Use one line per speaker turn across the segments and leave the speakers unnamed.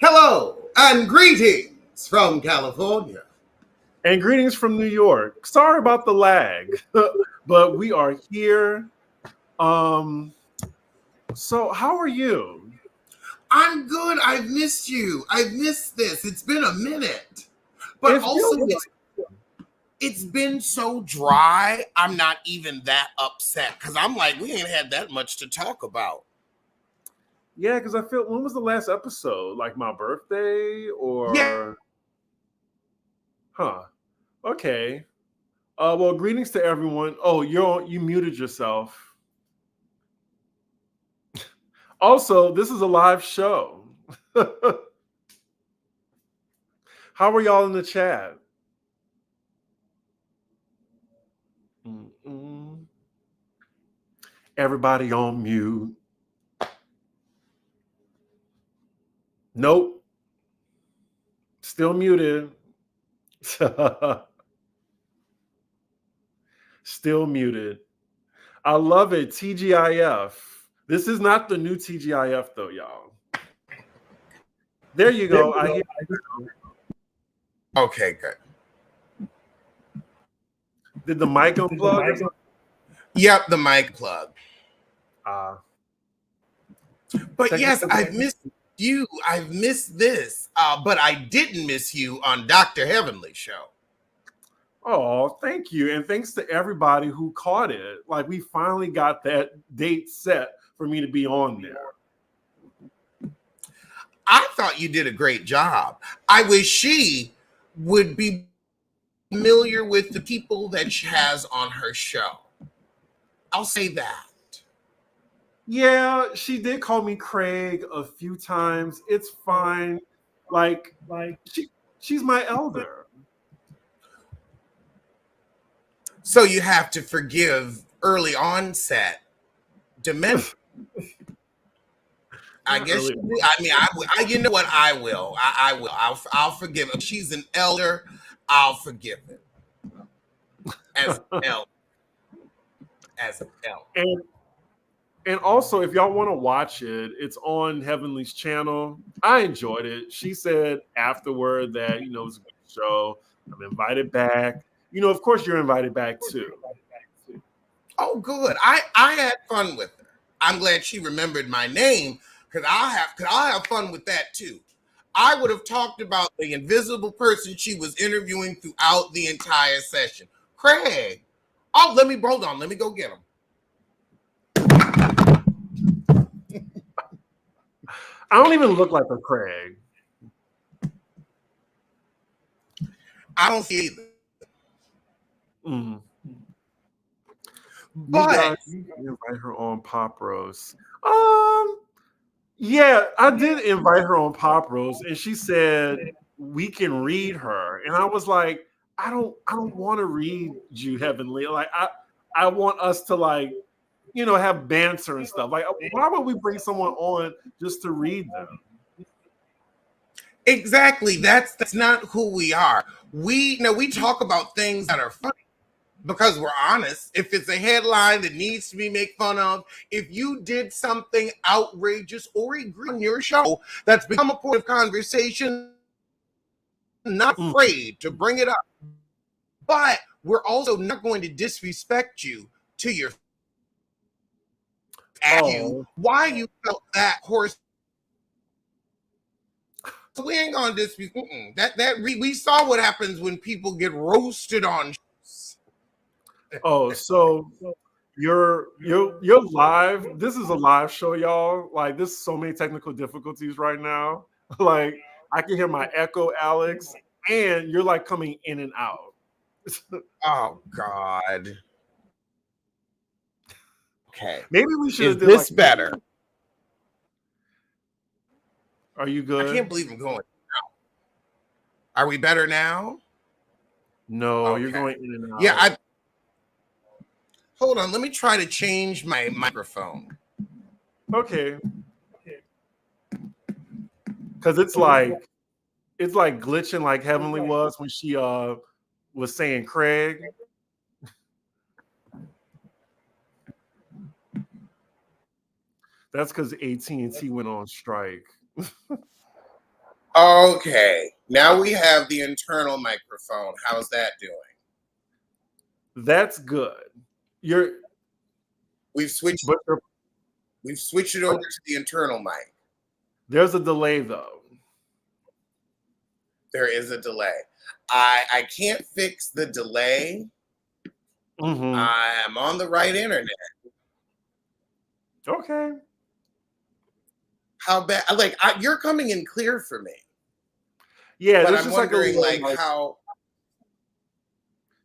Hello and greetings from California.
And greetings from New York. Sorry about the lag, but we are here. So how are you?
I'm good. I've missed you. I've missed this. It's been a minute. But
It
also,
feels
it's been so dry, I'm not even that upset because I'm like, we ain't had that much to talk about.
Yeah, because I feel, when was the last episode? Like my birthday or
Yeah.
huh? Okay. Well, greetings to everyone. Oh, you muted yourself. Also, this is a live show. How are y'all in the chat? Mm-mm. Everybody on mute. Nope. Still muted. Still muted. I love it. TGIF. This is not the new TGIF though, y'all. There you go. I hear.
Okay, good.
Did the mic unplug?
Yep, the mic plug. But yes, I've missed you. I've missed this. But I didn't miss you on Dr. Heavenly's show.
Oh, thank you. And thanks to everybody who caught it. Like, we finally got that date set for me to be on there.
I thought you did a great job. I wish she would be familiar with the people that she has on her show. I'll say that.
Yeah, she did call me Craig a few times. It's fine. Like she's my elder.
So you have to forgive early onset dementia. I guess. You know what? I will. I will. I'll forgive her. She's an elder. I'll forgive it. As an elder. As an elder.
And also, if y'all want to watch it, it's on Heavenly's channel. I enjoyed it. She said afterward that, it was a good show. I'm invited back. Of course you're invited back too.
Oh, good. I had fun with her. I'm glad she remembered my name because I'll have fun with that too. I would have talked about the invisible person she was interviewing throughout the entire session. Craig. Oh, hold on. Let me go get him.
I don't even look like a Craig.
I don't see either.
Mm-hmm.
But
you can invite her on Pop Roast. Yeah, I did invite her on Pop Roast, and she said we can read her, and I was like, I don't want to read you, Heavenly. Like, I want us to have banter and stuff. Like, why would we bring someone on just to read them?
Exactly. That's not who we are. We talk about things that are funny because we're honest. If it's a headline that needs to be made fun of, if you did something outrageous or egregious on your show that's become a point of conversation, not afraid to bring it up. But we're also not going to disrespect you to your you why you felt that horse. So we ain't gonna disrespect we saw what happens when people get roasted on shows.
Oh, so you're live. This is a live show, y'all. Like, there's so many technical difficulties right now. Like, I can hear my echo, Alex, and you're like coming in and out.
Oh God. Okay.
Maybe we should.
Is this better?
Are you good?
I can't believe I'm going now. Are we better now?
No, okay. You're going in and out.
Yeah, hold on. Let me try to change my microphone.
Okay. Because it's like glitching like Heavenly was when she was saying Craig. That's because AT&T went on strike.
Okay, now we have the internal microphone. How's that doing?
That's good. You're,
We've switched.
but
We've switched it over to the internal mic.
there's a delay though.
There is a delay. I can't fix the delay.
Mm-hmm.
I am on the right internet.
Okay.
How bad? Like you're coming in clear for me.
Yeah,
But
there's
I'm
just like a
wondering,
little,
like how.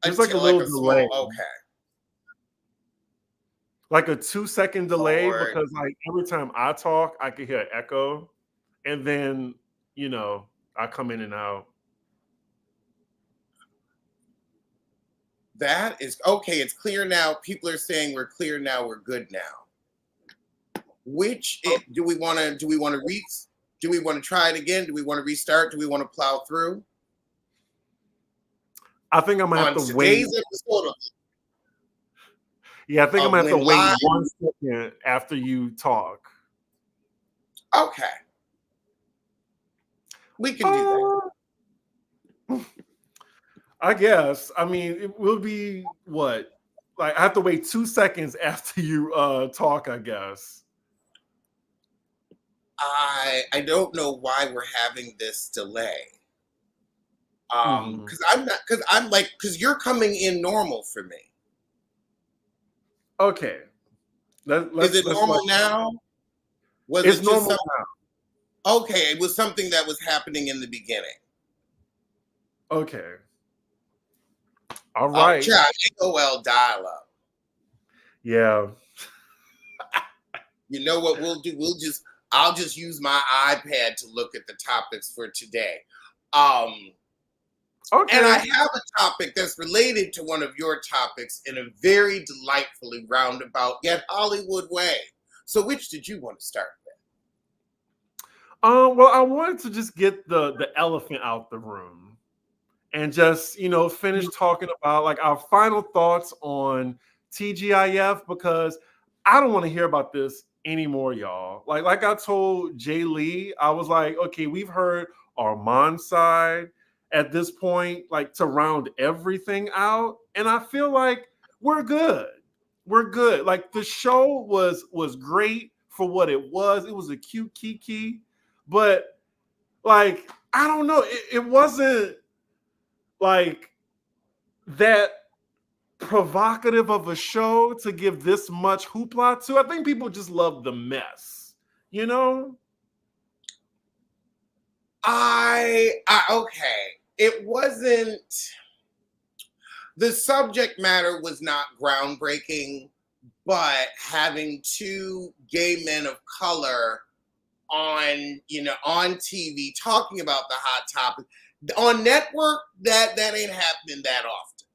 there's like a little delay.
Okay.
Like a 2-second delay
Lord.
because like every time I talk, I can hear an echo, and then I come in and out.
That is okay. It's clear now. People are saying we're clear now. We're good now. Do we want to? Do we want to try it again? Do we want to restart? Do we want to plow through?
I think I'm gonna have to wait.
Episode
Yeah, I think I'm gonna have to wait
live.
1 second after you talk.
Okay. We can do that.
I guess. I mean, it will be what? Like I have to wait 2 seconds after you talk, I guess.
I don't know why we're having this delay. Because you're coming in normal for me.
Okay.
Is it normal now?
It's normal now.
Okay, it was something that was happening in the beginning.
Okay. All right.
AOL dial-up.
Yeah.
You know what we'll do? I'll just use my iPad to look at the topics for today.
Okay.
And I have a topic that's related to one of your topics in a very delightfully roundabout yet Hollywood way. So which did you want to start with?
Well, I wanted to just get the elephant out the room and just, finish talking about like our final thoughts on TGIF, because I don't want to hear about this anymore, y'all. Like I told Daly, I was like, okay, we've heard Armand's side at this point, like to round everything out. And I feel like we're good. We're good. Like the show was great for what it was. It was a cute kiki, but like, I don't know. It wasn't like that provocative of a show to give this much hoopla to. I think people just love the mess,
Okay. It wasn't, the subject matter was not groundbreaking, but having two gay men of color on TV talking about the hot topic on network, that ain't happening that often.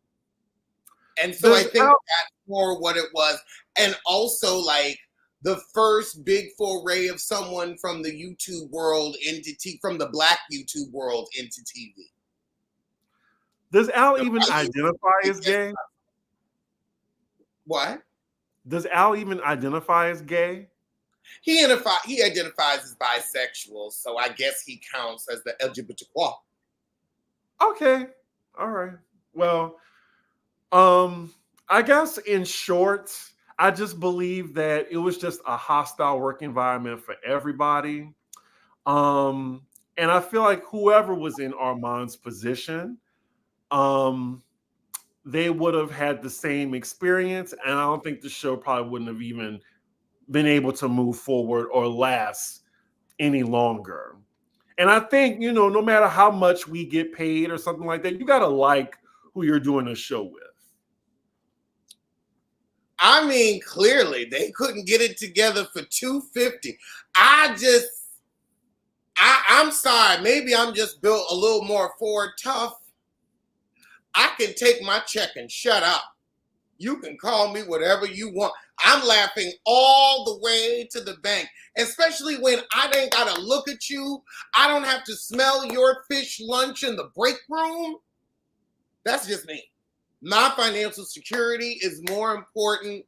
And so I think that's more what it was. And also like the first big foray of someone from the YouTube world from the Black YouTube world into TV.
Does Al even identify as gay?
What?
Does Al even identify as gay?
He identifies as bisexual, so I guess he counts as the LGBTQ.
Okay. All right. Well, I guess in short, I just believe that it was just a hostile work environment for everybody. And I feel like whoever was in Armand's position, they would have had the same experience. And I don't think the show probably wouldn't have even been able to move forward or last any longer. And I think, no matter how much we get paid or something like that, you got to like who you're doing a show with.
I mean, clearly they couldn't get it together for $250. I'm sorry. Maybe I'm just built a little more Ford tough. I can take my check and shut up. You can call me whatever you want. I'm laughing all the way to the bank, especially when I ain't got to look at you. I don't have to smell your fish lunch in the break room. That's just me. My financial security is more important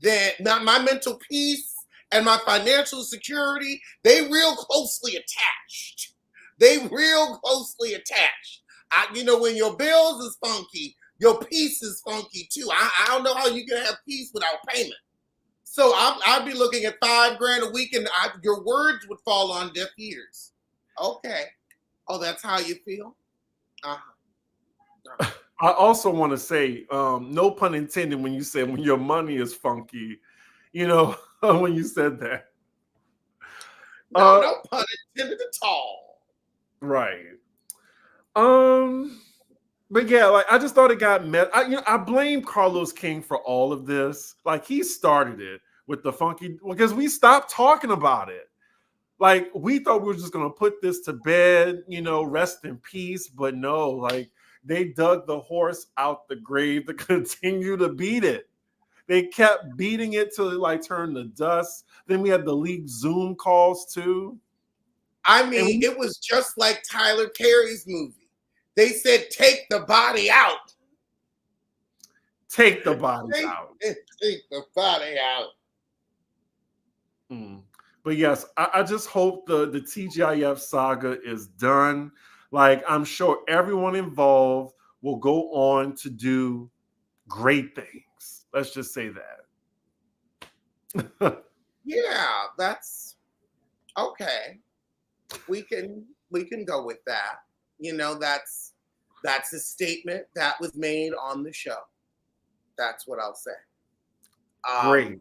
than my mental peace and my financial security. They real closely attached. They real closely attached. When your bills is funky, your peace is funky too. I don't know how you can have peace without payment. So I'd be looking at $5,000 a week, and your words would fall on deaf ears. Okay. Oh, that's how you feel? Uh-huh.
I also want to say, no pun intended when you said when your money is funky, when you said that.
No pun intended at all.
Right. But yeah, like I just thought it got met. I blame Carlos King for all of this. Like he started it with the funky because we stopped talking about it. Like we thought we were just gonna put this to bed, rest in peace. But no, like they dug the horse out the grave to continue to beat it. They kept beating it till it like turned to dust. Then we had the leaked Zoom calls too.
I mean, it was just like Tyler Perry's movie. They said, take the body out.
Take the body out.
Take the body out.
But yes, I just hope the TGIF saga is done. Like, I'm sure everyone involved will go on to do great things. Let's just say that.
Yeah, that's okay. We can go with that. That's a statement that was made on the show. That's what I'll say.
Great.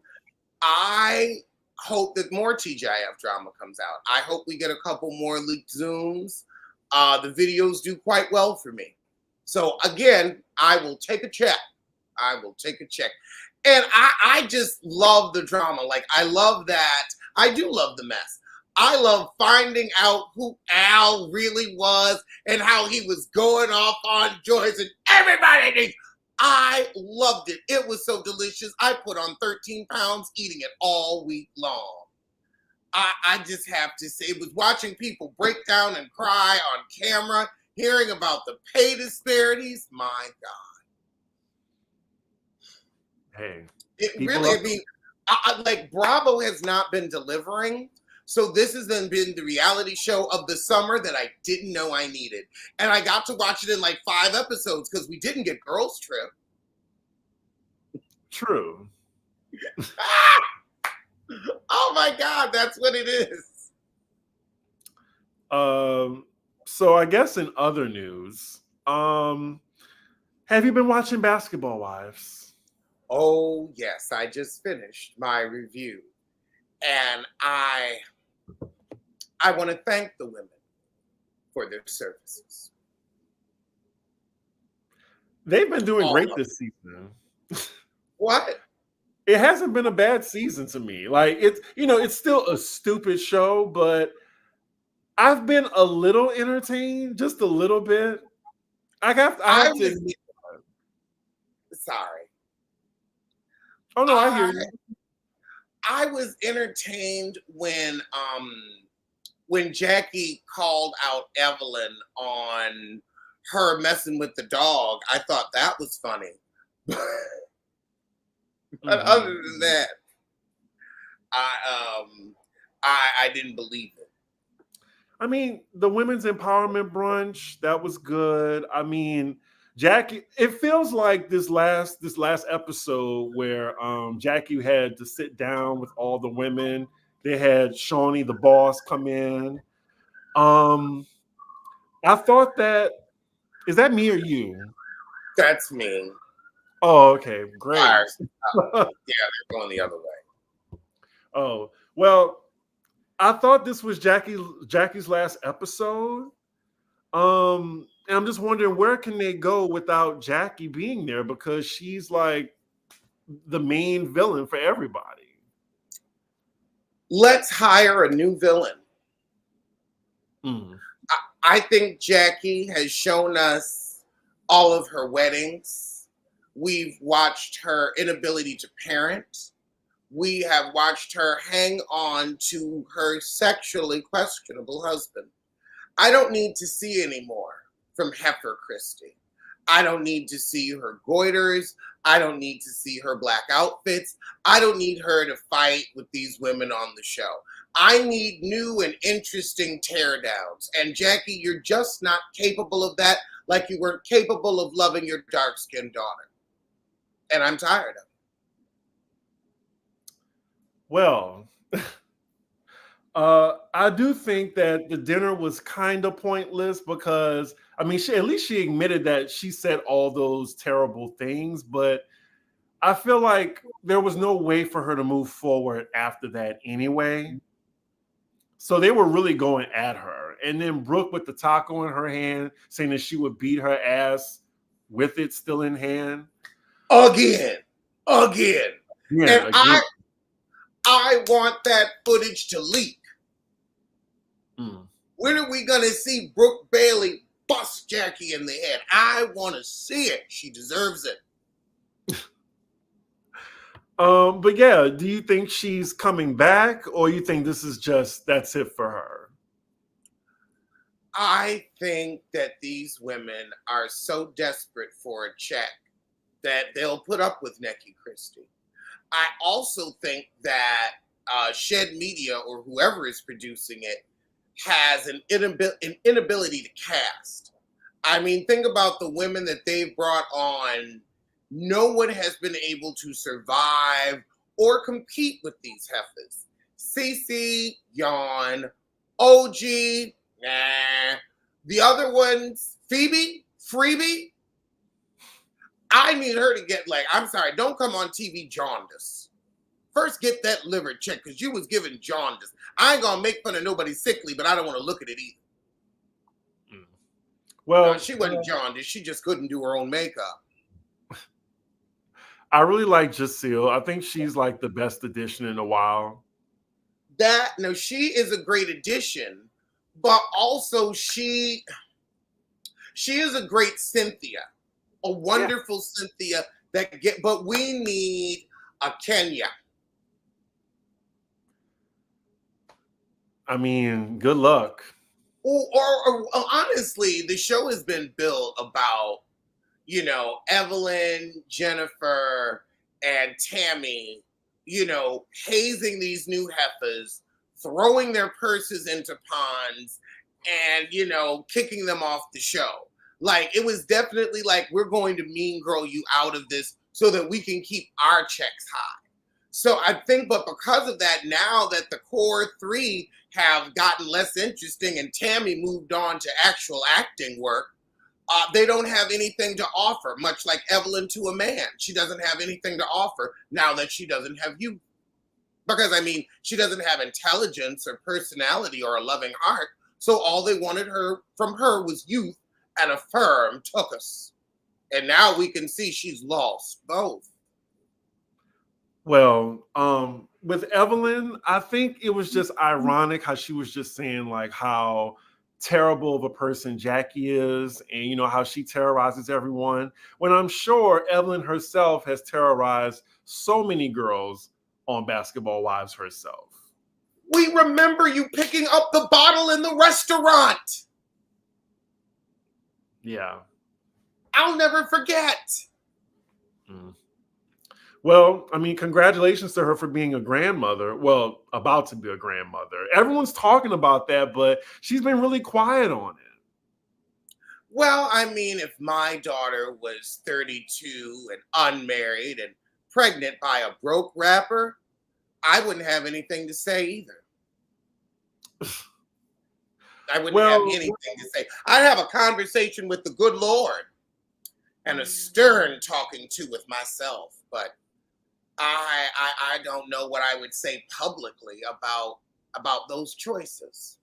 I hope that more TGIF drama comes out. I hope we get a couple more leaked Zooms. The videos do quite well for me. So again, I will take a check. And I just love the drama. Like, I love that. I do love the mess. I love finding out who Al really was and how he was going off on Joyce and everybody needs. I loved it. It was so delicious. I put on 13 pounds eating it all week long. I just have to say, it was watching people break down and cry on camera, hearing about the pay disparities. My God.
Hey.
It really, like Bravo has not been delivering. So this has then been the reality show of the summer that I didn't know I needed. And I got to watch it in like 5 episodes because we didn't get Girls Trip.
True.
Oh my God, that's what it is.
So I guess in other news, have you been watching Basketball Wives?
Oh yes, I just finished my review. And I want to thank the women for their services.
They've been doing great this season.
What?
It hasn't been a bad season to me. Like it's still a stupid show, but I've been a little entertained, just a little bit. I have to admit.
Sorry.
Oh no, I hear you.
I was entertained when Jackie called out Evelyn on her messing with the dog. I thought that was funny. But other than that, I didn't believe it.
I mean, the women's empowerment brunch, that was good. I mean, Jackie, it feels like this last episode where Jackie had to sit down with all the women. They had Shawnee the boss come in. I thought that, is that me or you?
That's me.
Oh, okay, great.
Yeah, they're going the other way.
Oh, well, I thought this was Jackie's last episode. And I'm just wondering, where can they go without Jackie being there? Because she's like the main villain for everybody.
Let's hire a new villain. I think Jackie has shown us all of her weddings. We've watched her inability to parent. We have watched her hang on to her sexually questionable husband. I don't need to see any more from Heifer Christie. I don't need to see her goiters. I don't need to see her black outfits. I don't need her to fight with these women on the show. I need new and interesting teardowns. And Jackie, you're just not capable of that, like you weren't capable of loving your dark-skinned daughter. And I'm tired of it.
Well, I do think that the dinner was kind of pointless because, I mean, at least she admitted that she said all those terrible things, but I feel like there was no way for her to move forward after that anyway. So they were really going at her. And then Brooke with the taco in her hand, saying that she would beat her ass with it still in hand.
Again.
Yeah,
And
again.
I want that footage to leak.
Mm.
When are we going to see Brooke Bailey bust Jackie in the head? I want to see it. She deserves it.
But yeah, do you think she's coming back, or you think this is just that's it for her?
I think that these women are so desperate for a check that they'll put up with Neki Christie. I also think that Shed Media or whoever is producing it has an inability to cast. I mean, think about the women that they've brought on. No one has been able to survive or compete with these heifers. Cece, yawn. OG, nah. The other ones, Phoebe, Freebie, I need her to get, like, I'm sorry, don't come on TV jaundice. First, get that liver checked because you was given jaundice. I ain't gonna make fun of nobody sickly, but I don't want to look at it either.
Well,
no, she wasn't jaundice. She just couldn't do her own makeup.
I really like Jacille. I think she's like the best addition in a while.
She is a great addition, but also she is a great Cynthia, a wonderful Cynthia but we need a Kenya.
I mean, good luck.
Or honestly, the show has been built about, Evelyn, Jennifer, and Tammy, hazing these new heifers, throwing their purses into ponds, and, kicking them off the show. Like, it was definitely like, we're going to mean girl you out of this so that we can keep our checks high. So I think, but because of that, now that the core three have gotten less interesting and Tammy moved on to actual acting work, they don't have anything to offer, much like Evelyn to a man. She doesn't have anything to offer now that she doesn't have youth. Because, I mean, she doesn't have intelligence or personality or a loving heart. So all they wanted from her was youth and a firm took us. And now we can see she's lost both.
Well, with Evelyn, I think it was just ironic how she was just saying like how terrible of a person Jackie is and how she terrorizes everyone, when I'm sure Evelyn herself has terrorized so many girls on Basketball Wives herself.
We remember you picking up the bottle in the restaurant.
Yeah.
I'll never forget.
Mm. Well, I mean, congratulations to her for being a grandmother. Well, about to be a grandmother. Everyone's talking about that, but she's been really quiet on it.
Well, I mean, if my daughter was 32 and unmarried and pregnant by a broke rapper, I wouldn't have anything to say either. I wouldn't have anything to say. I'd have a conversation with the good Lord and a stern talking to with myself, but I don't know what I would say publicly about those choices.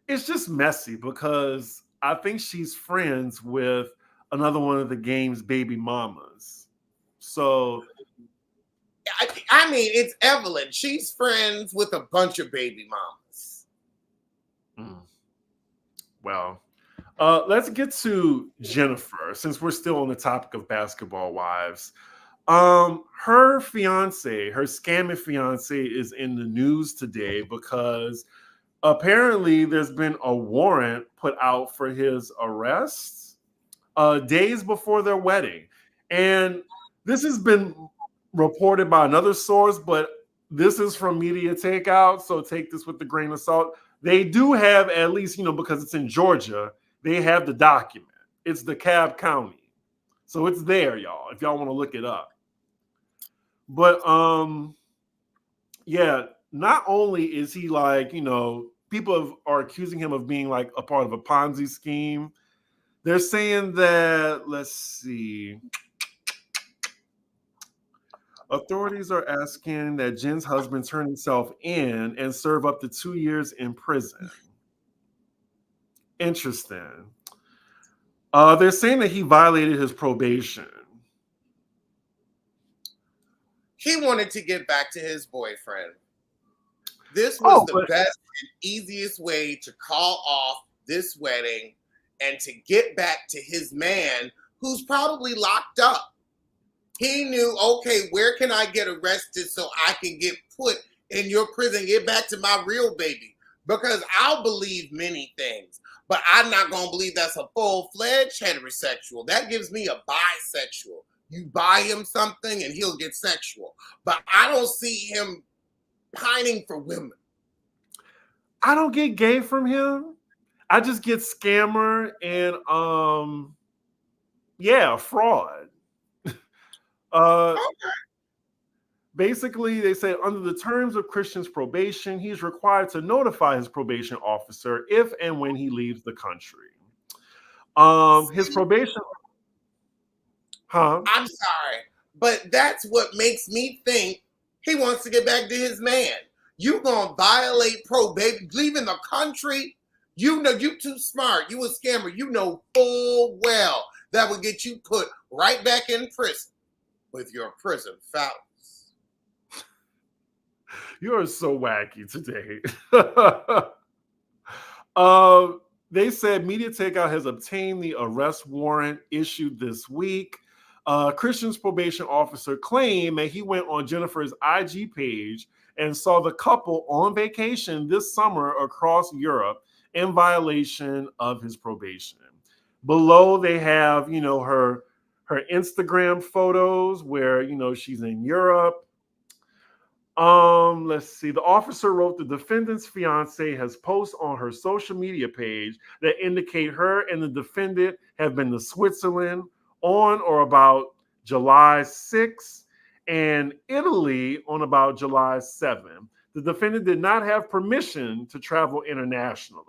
It's just messy because I think she's friends with another one of the game's baby mamas. So
I mean, it's Evelyn. She's friends with a bunch of baby mamas.
Well, let's get to Jennifer, since we're still on the topic of Basketball Wives. Her fiance, her scamming fiance, is in the news today because apparently there's been a warrant put out for his arrest days before their wedding. And this has been reported by another source, but this is from Media Takeout, so take this with a grain of salt. They do have, at least, because it's in Georgia, they have the document. It's DeKalb County. So it's there, y'all, if y'all want to look it up. But yeah, not only is he like, people are accusing him of being like a part of a Ponzi scheme. They're saying that, let's see, authorities are asking that Jen's husband turn himself in and serve up to 2 years in prison. Interesting. They're saying that he violated his probation.
He wanted to get back to his boyfriend. This was the best and easiest way to call off this wedding and to get back to his man who's probably locked up. He knew, okay, where can I get arrested so I can get put in your prison, get back to my real baby? Because I'll believe many things, but I'm not going to believe that's a full-fledged heterosexual. That gives me a bisexual. You buy him something and he'll get sexual. But I don't see him pining for women.
I don't get gay from him. I just get scammer and fraud. Okay. Basically, they say under the terms of Christian's probation, he's required to notify his probation officer if and when he leaves the country. His probation.
I'm sorry, but that's what makes me think he wants to get back to his man. You gonna violate probation, leaving the country? You know you too smart. You a scammer. You know full well that would get you put right back in prison with your prison fellas.
You are so wacky today. They said Media Takeout has obtained the arrest warrant issued this week. Christian's probation officer claimed that he went on Jennifer's IG page and saw the couple on vacation this summer across Europe in violation of his probation. Below, they have, her Instagram photos where, she's in Europe. Let's see. The officer wrote the defendant's fiance has posts on her social media page that indicate her and the defendant have been to Switzerland on or about July 6th and Italy on about July 7th. The defendant did not have permission to travel internationally.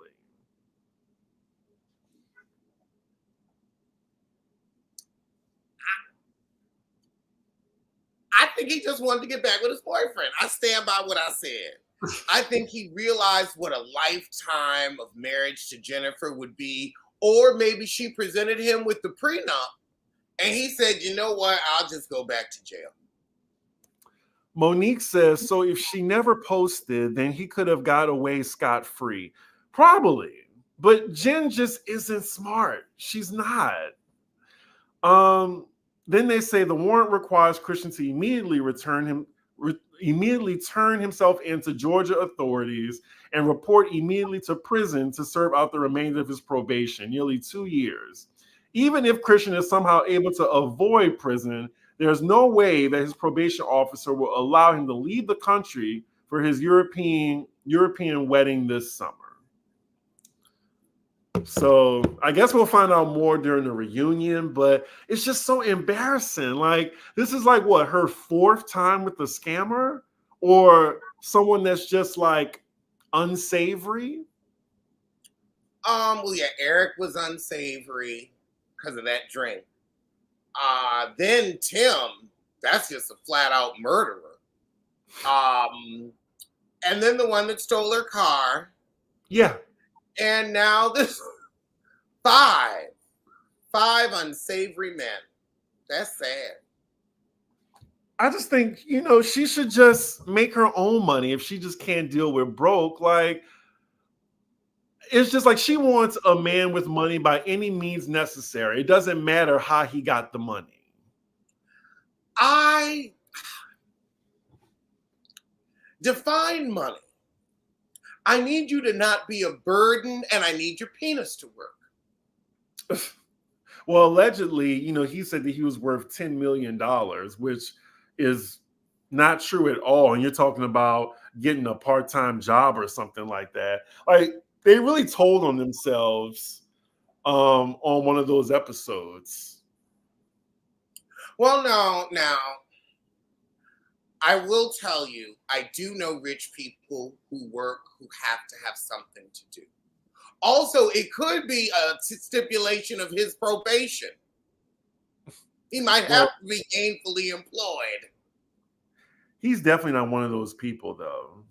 I think he just wanted to get back with his boyfriend. I stand by what I said. I think he realized what a lifetime of marriage to Jennifer would be, or maybe she presented him with the prenup and he said, you know what, I'll just go back to jail.
Monique says, so if she never posted, then he could have got away scot-free. Probably. But Jen just isn't smart. She's not. Then they say the warrant requires Christian to immediately turn himself into Georgia authorities and report immediately to prison to serve out the remainder of his probation, nearly 2 years. Even if Christian is somehow able to avoid prison, there's no way that his probation officer will allow him to leave the country for his European wedding this summer. So I guess we'll find out more during the reunion, but it's just so embarrassing. Like, this is like what, her 4th time with the scammer or someone that's just like unsavory?
Well, yeah, Eric was unsavory because of that drink. Then Tim, that's just a flat out murderer. And then the one that stole her car.
Yeah.
And now this 5 unsavory men. That's sad.
I just think, she should just make her own money if she just can't deal with broke. Like, it's just like she wants a man with money by any means necessary. It doesn't matter how he got the money.
I define money. I need you to not be a burden, and I need your penis to work.
Well, allegedly, he said that he was worth $10 million, which is not true at all. And you're talking about getting a part-time job or something like that. Like they really told on themselves on one of those episodes.
Well, no, now I will tell you, I do know rich people who work who have to have something to do. Also, it could be a stipulation of his probation. He might have to be gainfully employed.
He's definitely not one of those people, though.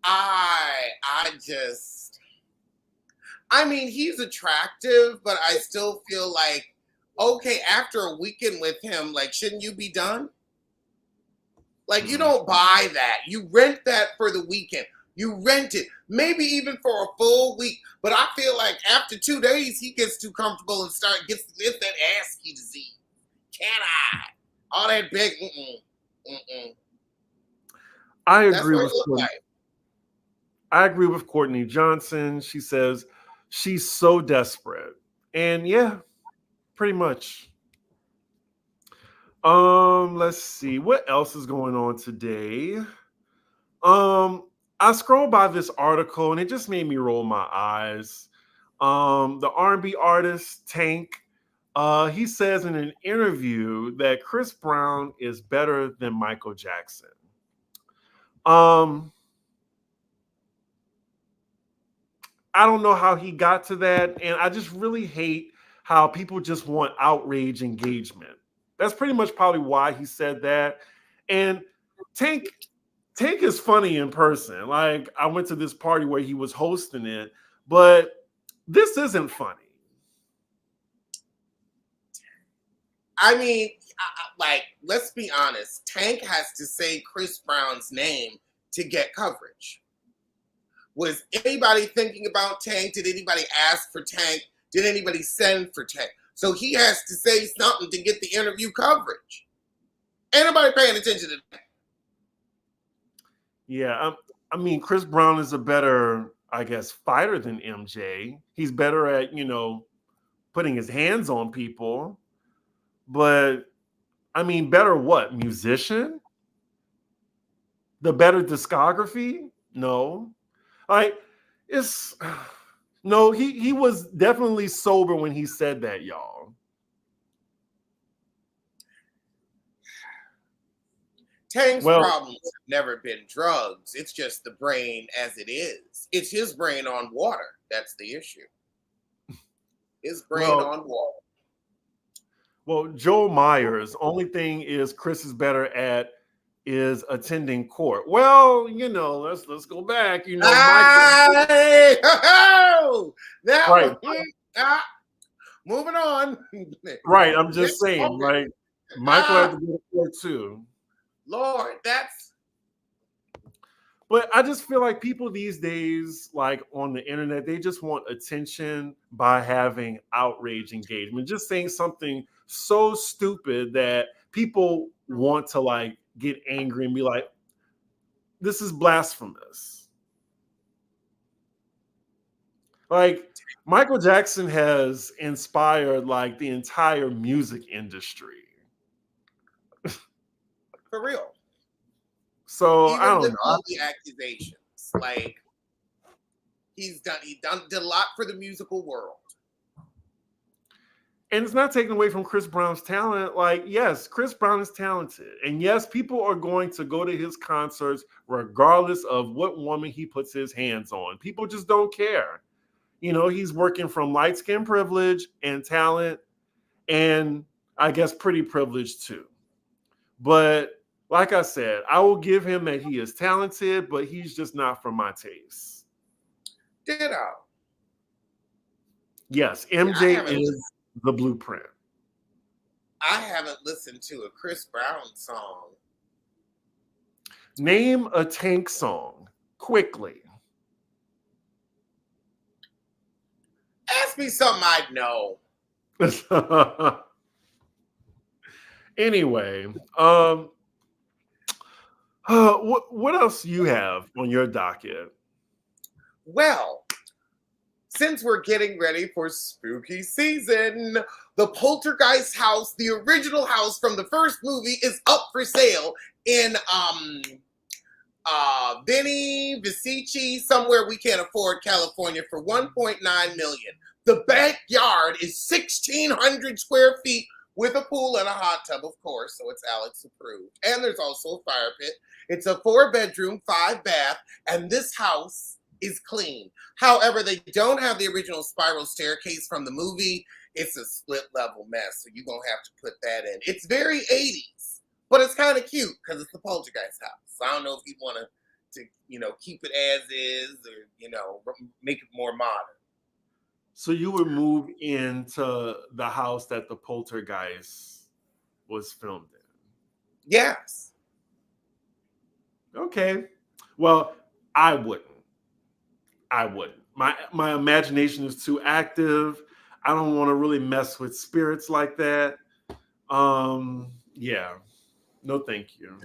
I mean, he's attractive, but I still feel like, okay, after a weekend with him, like, shouldn't you be done? Like, you don't buy that. You rent that for the weekend. You rent it, maybe even for a full week. But I feel like after 2 days, he gets too comfortable and gets that ASCII disease. Can I? All that big,
I agree with Courtney. I agree with Courtney Johnson. She says she's so desperate. And yeah, pretty much. Let's see. What else is going on today? I scrolled by this article and it just made me roll my eyes. The R&B artist Tank, he says in an interview that Chris Brown is better than Michael Jackson. I don't know how he got to that, and I just really hate how people just want outrage engagement. That's pretty much probably why he said that. And Tank is funny in person. Like, I went to this party where he was hosting it, but this isn't funny.
I mean, like, let's be honest. Tank has to say Chris Brown's name to get coverage. Was anybody thinking about Tank? Did anybody ask for Tank? Did anybody send for Tank? So he has to say something to get the interview coverage. Ain't nobody paying attention to that.
Yeah, I mean, Chris Brown is a better, I guess, fighter than MJ. He's better at, putting his hands on people. But, I mean, better what? Musician? The better discography? No. No, he was definitely sober when he said that, y'all.
Tank's problems have never been drugs. It's just the brain as it is. It's his brain on water. That's the issue. His brain on water.
Well, Joel Myers, only thing is Chris is better at is attending court. Well, let's go back.
Moving on.
Right, I'm just saying, like, Michael had to go to court too.
Lord,
But I just feel like people these days, like on the internet, they just want attention by having outrage engagement, just saying something so stupid that people want to like get angry and be like, this is blasphemous. Like, Michael Jackson has inspired like the entire music industry.
For real.
So
even
I don't
with
know.
All the accusations, like he did a lot for the musical world.
And it's not taken away from Chris Brown's talent. Like, yes, Chris Brown is talented. And yes, people are going to go to his concerts regardless of what woman he puts his hands on. People just don't care. He's working from light skin privilege and talent, and I guess pretty privilege too. But like I said, I will give him that he is talented, but he's just not for my taste.
Ditto.
Yes, MJ is the blueprint.
I haven't listened to a Chris Brown song.
Name a Tank song quickly.
Ask me something I'd know.
Anyway, what else you have on your docket?
Well, since we're getting ready for spooky season, the Poltergeist house, the original house from the first movie, is up for sale in Vinny Visici, somewhere we can't afford, California, for $1.9 million. The backyard is 1,600 square feet with a pool and a hot tub, of course, so it's Alex approved. And there's also a fire pit. It's a 4-bedroom, 5-bath, and this house is clean. However, they don't have the original spiral staircase from the movie. It's a split-level mess, so you're going to have to put that in. It's very 80s, but it's kind of cute because it's the Poltergeist house. So I don't know if you want to keep it as is or, make it more modern.
So you would move into the house that the Poltergeist was filmed in?
Yes.
Okay. Well, I wouldn't. My imagination is too active. I don't want to really mess with spirits like that. Yeah. No, thank you.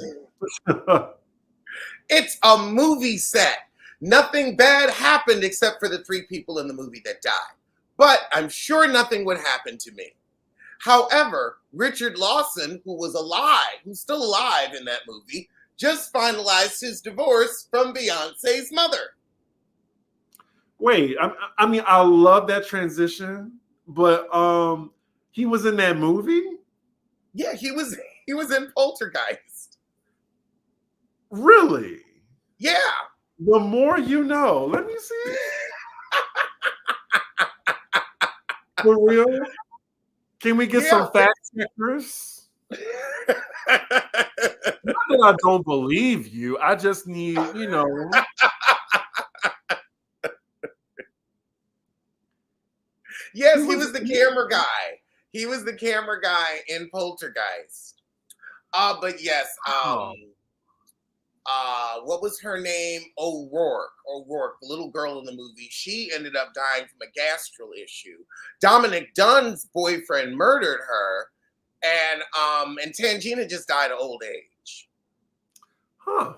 It's a movie set. Nothing bad happened except for the 3 people in the movie that died. But I'm sure nothing would happen to me. However, Richard Lawson, who's still alive in that movie, just finalized his divorce from Beyonce's mother.
Wait, I mean, I love that transition, but he was in that movie?
Yeah, he was in Poltergeist.
Really?
Yeah.
The more you know. Let me see. For real? Can we get some fact checkers? Not that I don't believe you. I just need,
Yes, he was the camera guy. He was the camera guy in Poltergeist. But yes, what was her name? O'Rourke, the little girl in the movie. She ended up dying from a gastral issue. Dominic Dunn's boyfriend murdered her, and Tangina just died of old age.
Huh.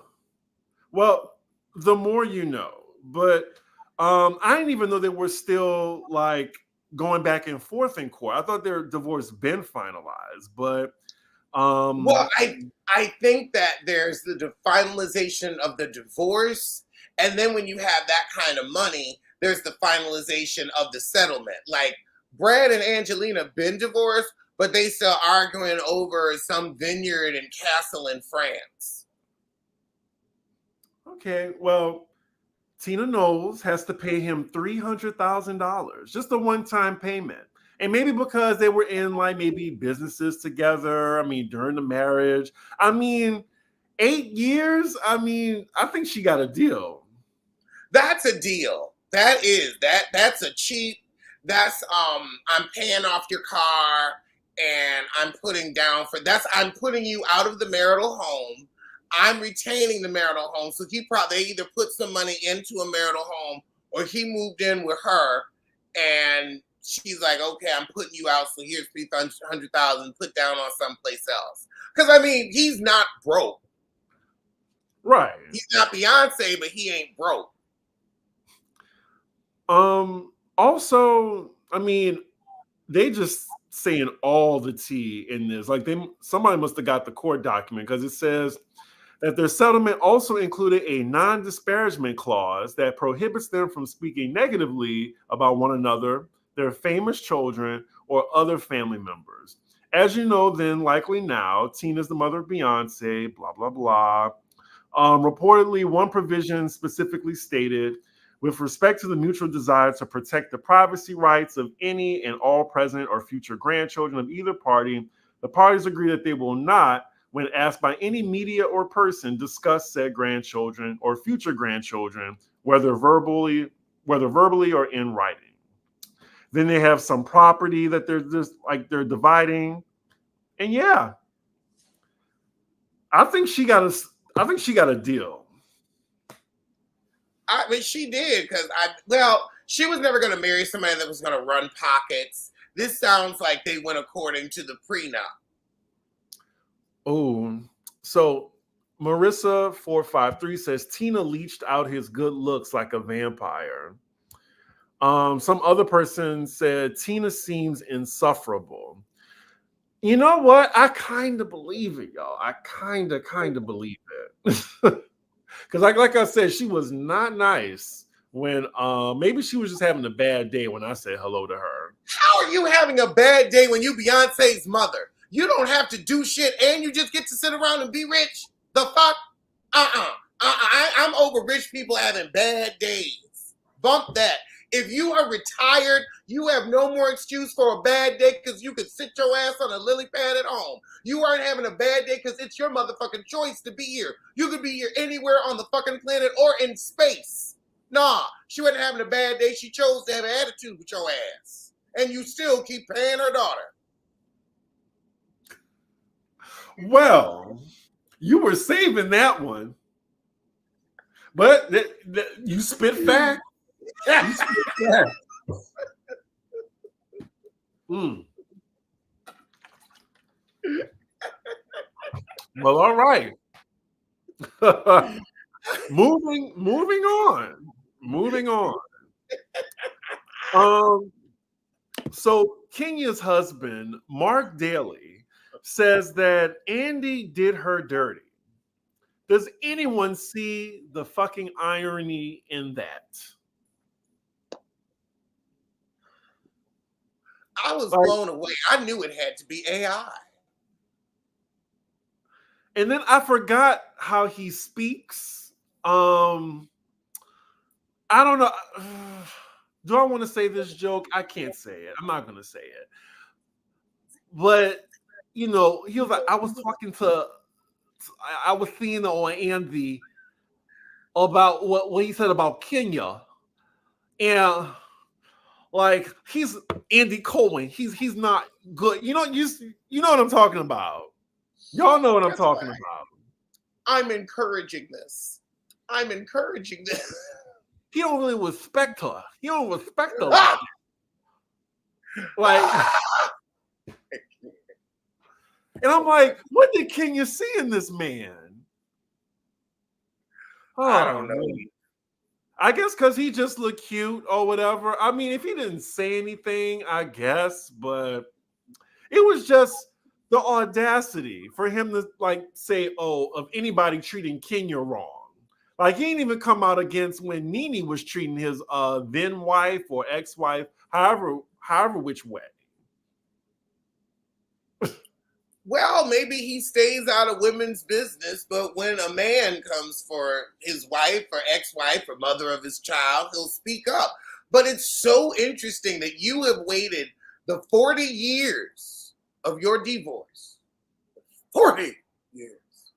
Well, the more you know. But I didn't even know they were still like going back and forth in court. I thought their divorce been finalized, but
well, I think that there's the finalization of the divorce, and then when you have that kind of money, there's the finalization of the settlement. Like Brad and Angelina been divorced, but they still arguing over some vineyard and castle in France.
Okay, well, Tina Knowles has to pay him $300,000, just a one-time payment. And maybe because they were in like maybe businesses together. I mean, during the marriage. I mean, 8 years. I mean, I think she got a deal.
That's a deal. That's a cheap. That's I'm paying off your car and I'm putting down for I'm putting you out of the marital home. I'm retaining the marital home. So they either put some money into a marital home or he moved in with her and she's like, okay, I'm putting you out. So here's $300,000 put down on someplace else. Because I mean, he's not broke.
Right.
He's not Beyonce, but he ain't broke.
Also, I mean, they just saying all the tea in this. Like somebody must have got the court document because it says that their settlement also included a non-disparagement clause that prohibits them from speaking negatively about one another, their famous children, or other family members. As you know, then likely now, Tina's the mother of Beyonce, blah, blah, blah. Reportedly, one provision specifically stated, with respect to the mutual desire to protect the privacy rights of any and all present or future grandchildren of either party, the parties agree that they will not, when asked by any media or person, discuss said grandchildren or future grandchildren, whether verbally or in writing. Then they have some property that they're dividing. And yeah, I think she got a deal.
I mean, she did because she was never going to marry somebody that was going to run pockets. This sounds like they went according to the prenup.
Oh, so Marissa 453 says Tina leached out his good looks like a vampire. Some other person said Tina seems insufferable. You know what? I kind of believe it, y'all. I kind of believe it. Because like I said, she was not nice when maybe she was just having a bad day when I said hello to her.
How are you having a bad day when you Beyonce's mother? You don't have to do shit and you just get to sit around and be rich? The fuck? I'm over rich people having bad days. Bump that. If you are retired, you have no more excuse for a bad day because you could sit your ass on a lily pad at home. You aren't having a bad day because it's your motherfucking choice to be here. You could be here anywhere on the fucking planet or in space. Nah, she wasn't having a bad day. She chose to have an attitude with your ass. And you still keep paying her daughter.
Well, you were saving that one. But you spit fact. You spit fact. Well, all right. Moving on. So Kenya's husband, Marc Daly, says that Andy did her dirty. Does anyone see the fucking irony in that?
I was blown away. I knew it had to be AI.
And then I forgot how he speaks. I don't know. Do I want to say this joke? I can't say it. I'm not going to say it. But, he was like, I was seeing on Andy about what he said about Kenya. And like, he's Andy Cohen. He's not good. You know what I'm talking about. Y'all know what I'm talking about.
I'm encouraging this.
He don't really respect her. He don't respect her. Like, and I'm like, what did Kenya see in this man?
I don't know.
I guess because he just looked cute or whatever. I mean, if he didn't say anything, I guess, but it was just the audacity for him to say, of anybody treating Kenya wrong. Like, he didn't even come out against when Nene was treating his then wife or ex-wife, however which way.
Well, maybe he stays out of women's business, but when a man comes for his wife or ex-wife or mother of his child, he'll speak up. But it's so interesting that you have waited the 40 years of your divorce, 40 years,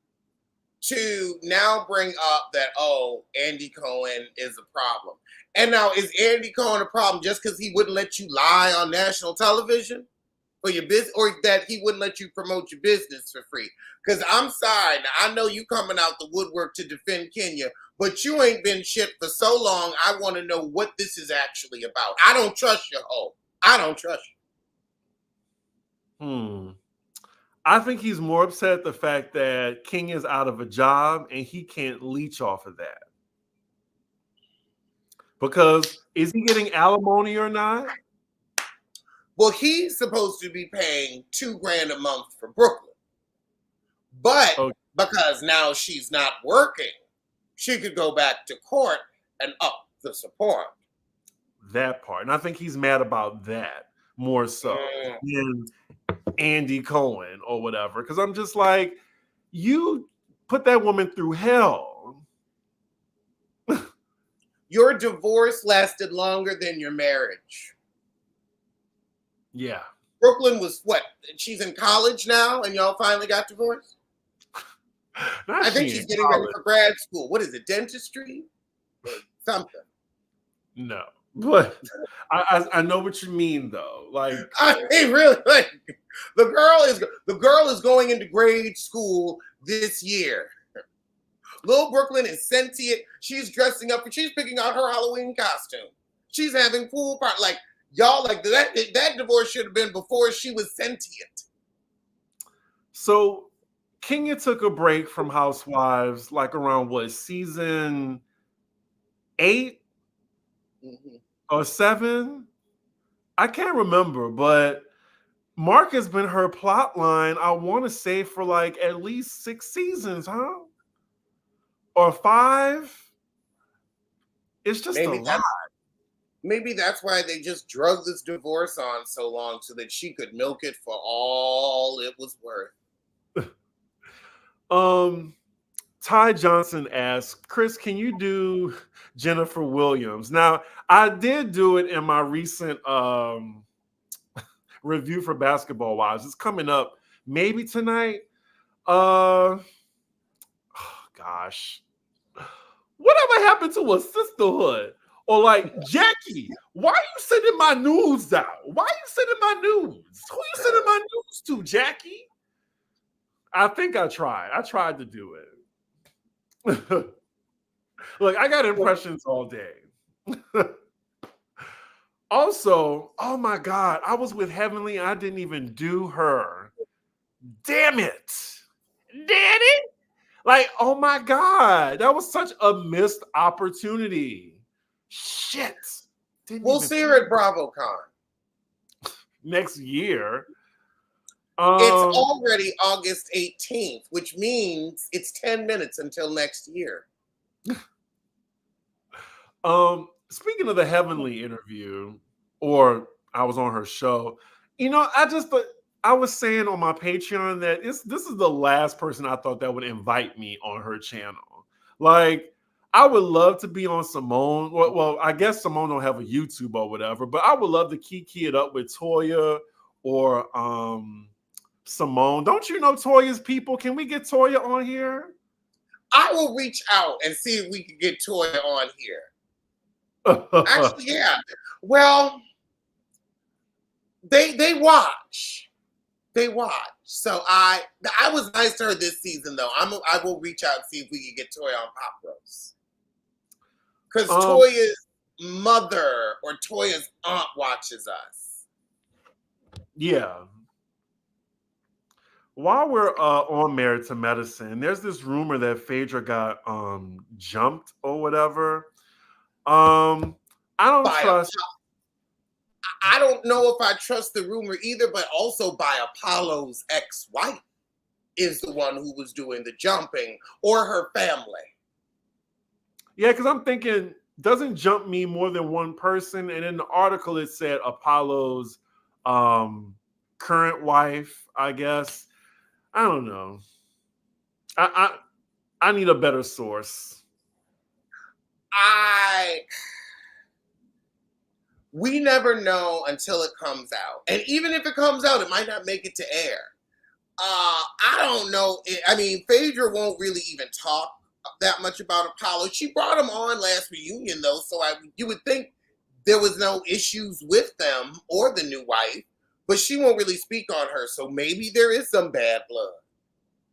to now bring up that, Andy Cohen is a problem. And now, is Andy Cohen a problem just because he wouldn't let you lie on national television for your business, or that he wouldn't let you promote your business for free? Because I'm sorry, now, I know you coming out the woodwork to defend Kenya, but you ain't been shit for so long. I want to know what this is actually about. I don't trust you, ho. I don't trust
you. I think he's more upset at the fact that Kenya's out of a job and he can't leech off of that. Because is he getting alimony or not?
Well, he's supposed to be paying $2,000 a month for Brooklyn. But because now she's not working, she could go back to court and up the support.
That part. And I think he's mad about that more so than Andy Cohen or whatever. Because I'm just like, you put that woman through hell.
Your divorce lasted longer than your marriage.
Yeah.
Brooklyn was what? She's in college now and y'all finally got divorced? I think she's getting ready for grad school. What is it, dentistry? Or something.
No. But I know what you mean though. Like,
I mean, really, like, the girl is going into grade school this year. Little Brooklyn is sentient. She's dressing up, she's picking out her Halloween costume. She's having pool party. Like, y'all, like that divorce should have been before she was sentient.
So Kenya took a break from Housewives like around season 8 or 7? I can't remember, but Marc has been her plot line, I want to say, for like at least 6 seasons, huh? Or 5? It's just a lot.
Maybe that's why they just drug this divorce on so long, so that she could milk it for all it was worth.
Ty Johnson asks, Chris, can you do Jennifer Williams? Now, I did do it in my recent review for Basketball Wives. It's coming up maybe tonight. Oh, gosh. Whatever happened to a sisterhood? Or like, Jackie, why are you sending my news out? Why are you sending my news? Who you sending my news to, Jackie? I think I tried. I tried to do it. Look, I got impressions all day. Also, oh my God, I was with Heavenly. I didn't even do her. Damn it. Daddy. Like, oh my God, that was such a missed opportunity. Shit.
We'll see her at BravoCon
next year.
It's already August 18th, which means it's 10 minutes until next year.
Speaking of the Heavenly interview, or I was on her show, I was saying on my Patreon that this is the last person I thought that would invite me on her channel. Like, I would love to be on Simone. Well, I guess Simone don't have a YouTube or whatever, but I would love to kiki it up with Toya or Simone. Don't you know Toya's people? Can we get Toya on here?
I will reach out and see if we can get Toya on here. Actually, yeah. Well, they watch. They watch. So I was nice to her this season, though. I will reach out and see if we can get Toya on Pop Roast. Because Toya's mother or Toya's aunt watches us.
Yeah. While we're on Married to Medicine, there's this rumor that Phaedra got jumped or whatever. I
don't know if I trust the rumor either, but also by Apollo's ex-wife is the one who was doing the jumping, or her family.
Yeah, because I'm thinking, doesn't jump mean more than one person? And in the article, it said Apollo's current wife, I guess. I don't know. I need a better source.
We never know until it comes out. And even if it comes out, it might not make it to air. I don't know. I mean, Phaedra won't really even talk that much about Apollo. She brought him on last reunion, though, so you would think there was no issues with them or the new wife, but she won't really speak on her, so maybe there is some bad blood.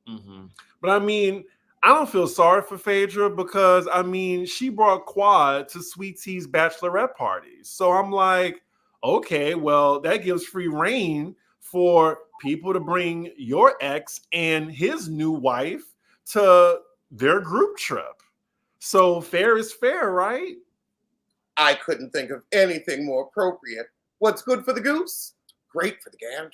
Mm-hmm. But I mean, I don't feel sorry for Phaedra because, I mean, she brought Quad to Sweet Tea's bachelorette parties. So I'm like, okay, well, that gives free reign for people to bring your ex and his new wife to their group trip. So fair is fair, right?
I couldn't think of anything more appropriate. What's good for the goose? Great for the gander.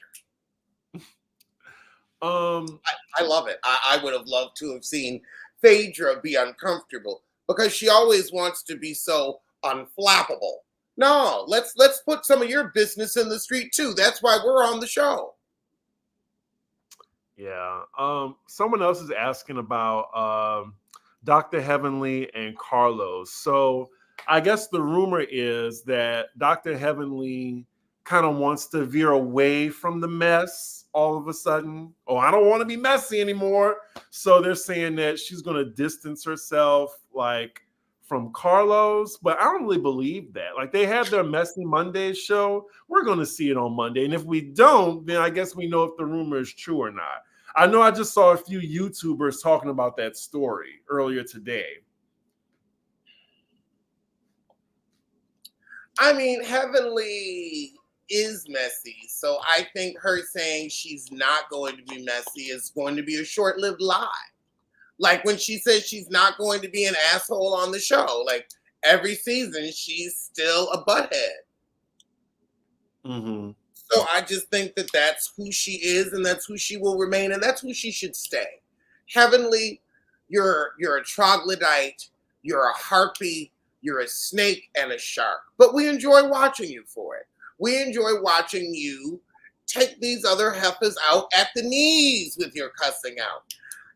I love it. I would have loved to have seen Phaedra be uncomfortable because she always wants to be so unflappable. No, let's put some of your business in the street too. That's why we're on the show.
Yeah. Someone else is asking about Dr. Heavenly and Carlos. So I guess the rumor is that Dr. Heavenly kind of wants to veer away from the mess all of a sudden. Oh, I don't want to be messy anymore. So they're saying that she's going to distance herself like from Carlos, but I don't really believe that. Like, they have their Messy Mondays show. We're going to see it on Monday. And if we don't, then I guess we know if the rumor is true or not. I know I just saw a few YouTubers talking about that story earlier today.
I mean, Heavenly is messy. So I think her saying she's not going to be messy is going to be a short-lived lie. Like when she says she's not going to be an asshole on the show. Like every season, she's still a butthead.
Mm-hmm.
So I just think that that's who she is, and that's who she will remain, and that's who she should stay. Heavenly, you're a troglodyte, you're a harpy, you're a snake and a shark. But we enjoy watching you for it. We enjoy watching you take these other heifers out at the knees with your cussing out.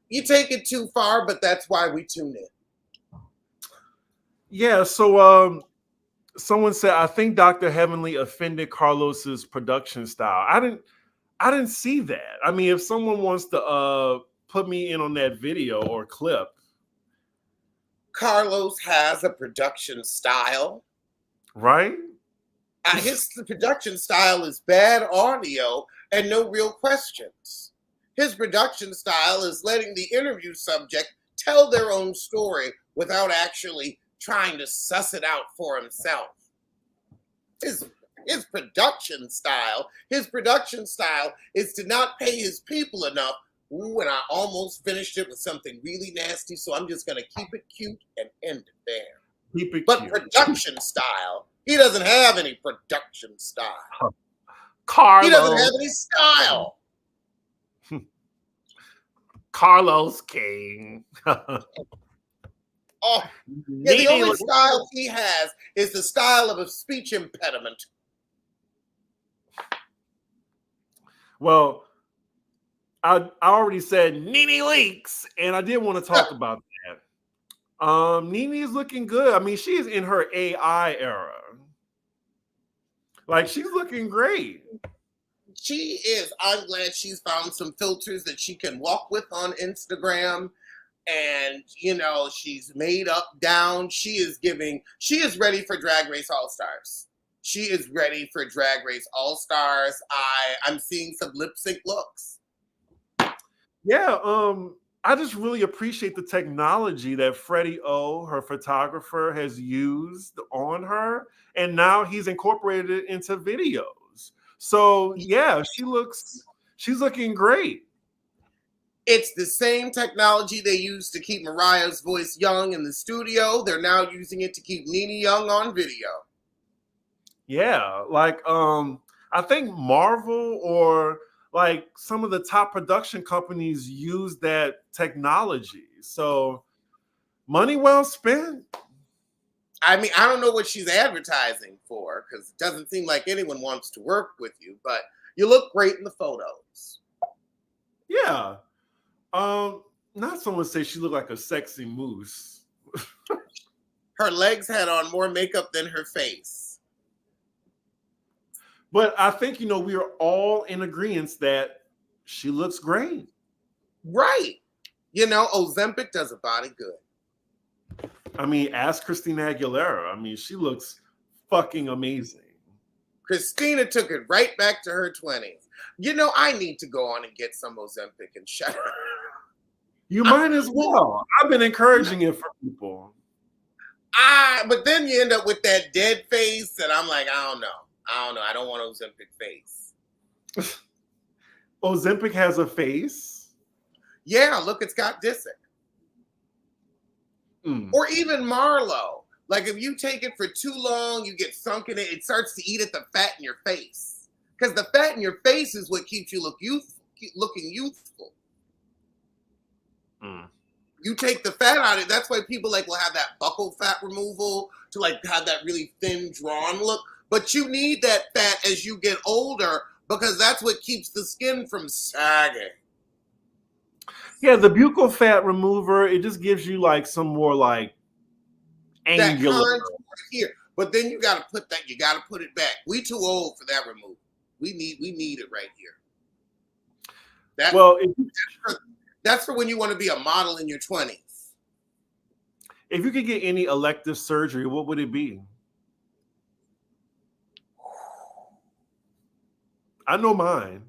You take it too far, but that's why we tune in.
Yeah, so someone said, I think Dr. Heavenly offended Carlos's production style. I didn't see that. I mean, if someone wants to put me in on that video or clip.
Carlos has a production style.
Right?
His production style is bad audio and no real questions. His production style is letting the interview subject tell their own story without actually trying to suss it out for himself. His production style is to not pay his people enough. Ooh, and I almost finished it with something really nasty, so I'm just going to keep it cute and end it there.
Keep it
but
cute.
Production style, he doesn't have any production style.
Carlos.
He doesn't have any style.
Carlos King.
Oh, yeah, the only style he has is the style of a speech impediment.
Well, I already said Nene Leakes, and I did want to talk about that. Nene is looking good. I mean, she is in her AI era. Like, she's looking great.
She is. I'm glad she's found some filters that she can walk with on Instagram. And, you know, she's made up, down. She is ready for Drag Race All-Stars. She is ready for Drag Race All-Stars. I'm seeing some lip sync looks.
Yeah, I just really appreciate the technology that Freddie O, her photographer, has used on her. And now he's incorporated it into videos. So, yeah, she's looking great.
It's the same technology they used to keep Mariah's voice young in the studio. They're now using it to keep Nene young on video.
Yeah, like I think Marvel or like some of the top production companies use that technology. So money well spent.
I mean, I don't know what she's advertising for because it doesn't seem like anyone wants to work with you, but you look great in the photos.
Yeah. Not someone say she looked like a sexy moose.
Her legs had on more makeup than her face.
But I think, you know, we are all in agreement that she looks great.
Right. You know, Ozempic does a body good.
I mean, ask Christina Aguilera. I mean, she looks fucking amazing.
Christina took it right back to her 20s. You know, I need to go on and get some Ozempic and shut up.
You might as well. I've been encouraging it for people.
But then you end up with that dead face, and I'm like, I don't know. I don't want Ozempic face.
Ozempic has a face?
Yeah, look at Scott Disick. Or even Marlo. Like, if you take it for too long, you get sunk in it, it starts to eat at the fat in your face. Because the fat in your face is what keeps you looking youthful. You take the fat out of it. That's why people will have that buccal fat removal to have that really thin, drawn look. But you need that fat as you get older because that's what keeps the skin from sagging.
Yeah, the buccal fat remover, it just gives you some more angular.
That here. But then you gotta put it back. We too old for that removal. We need it right here. That's for when you want to be a model in your 20s.
If you could get any elective surgery, what would it be? I know mine.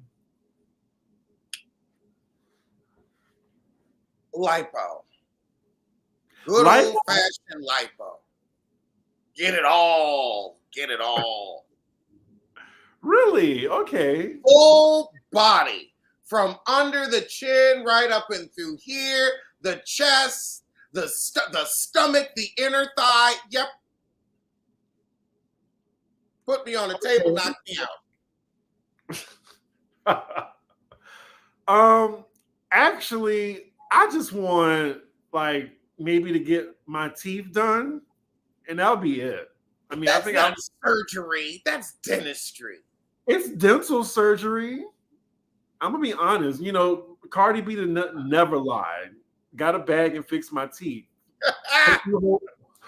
Lipo. Good old-fashioned lipo. Get it all. Get it all.
Really? Okay.
Full body. From under the chin, right up and through here, the chest, the stomach, the inner thigh. Yep. Put me on a table, knock me out.
um, actually, I just want like maybe to get my teeth done, and that'll be it. I mean, I
That's
think
not surgery. That's dentistry.
it's dental surgery. I'm gonna be honest. Cardi B never lied. Got a bag and fixed my teeth.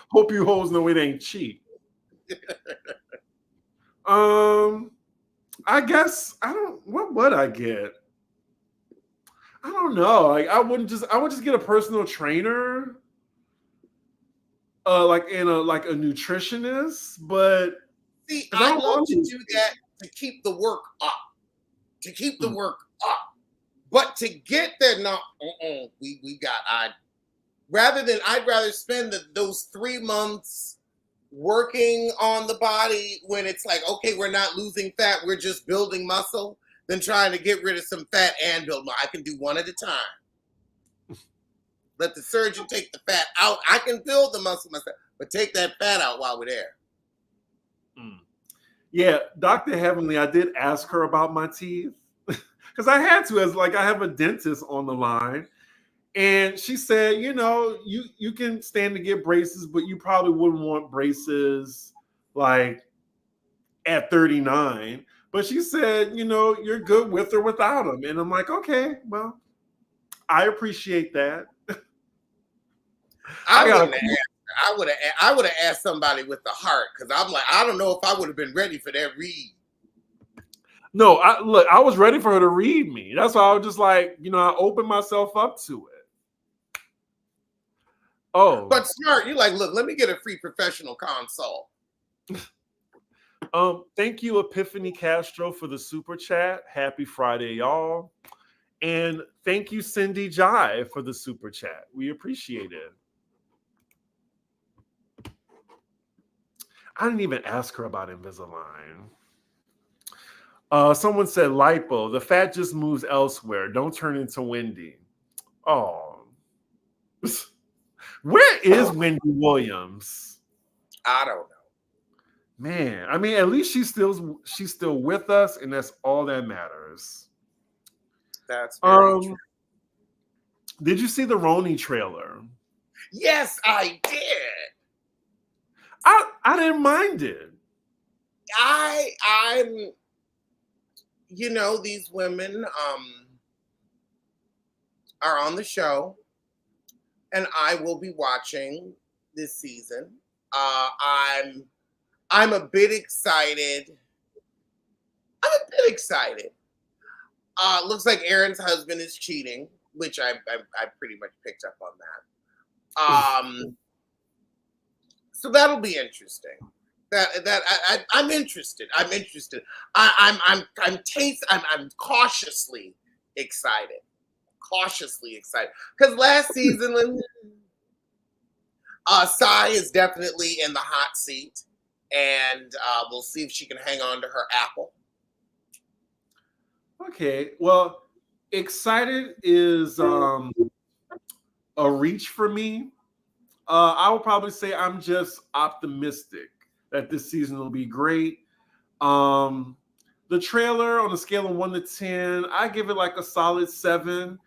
Hope you hoes know it ain't cheap. I guess I don't. What would I get? I don't know. Like I would just get a personal trainer, like a nutritionist. But
See,
I
I'd
don't
love
want
to do that to keep the work up. To keep the work up. But to get there, no, I'd rather spend those 3 months working on the body when it's like, okay, we're not losing fat, we're just building muscle, than trying to get rid of some fat and build muscle. I can do one at a time. Let the surgeon take the fat out. I can build the muscle myself, but take that fat out while we're there.
Yeah, Dr. Heavenly, I did ask her about my teeth because I had to, as like I have a dentist on the line. And she said, you can stand to get braces, but you probably wouldn't want braces like at 39. But she said, you're good with or without them. And I'm like, okay, well, I appreciate that.
I would have asked somebody with the heart, because I'm like, I don't know if I would have been ready for that read.
No, I was ready for her to read me. That's why I was just like, I opened myself up to it. Oh.
But smart, you're like, look, let me get a free professional consult.
Thank you, Epiphany Castro, for the super chat. Happy Friday, y'all. And thank you, Cindy Jai, for the super chat. We appreciate it. I didn't even ask her about Invisalign. Someone said lipo. The fat just moves elsewhere. Don't turn into Wendy. Oh. Where is Wendy Williams?
I don't know.
Man, I mean, at least she's still with us, and that's all that matters.
That's very true.
Did you see the Roni trailer?
Yes, I did.
I didn't mind it.
I'm these women are on the show, and I will be watching this season. I'm a bit excited. Looks like Aaron's husband is cheating, which I pretty much picked up on that. So that'll be interesting. I'm interested. I'm cautiously excited. Because last season, Sai is definitely in the hot seat, and we'll see if she can hang on to her apple.
Okay, well, excited is a reach for me. I would probably say I'm just optimistic that this season will be great. The trailer, on a scale of 1 to 10, I give it like a solid 7.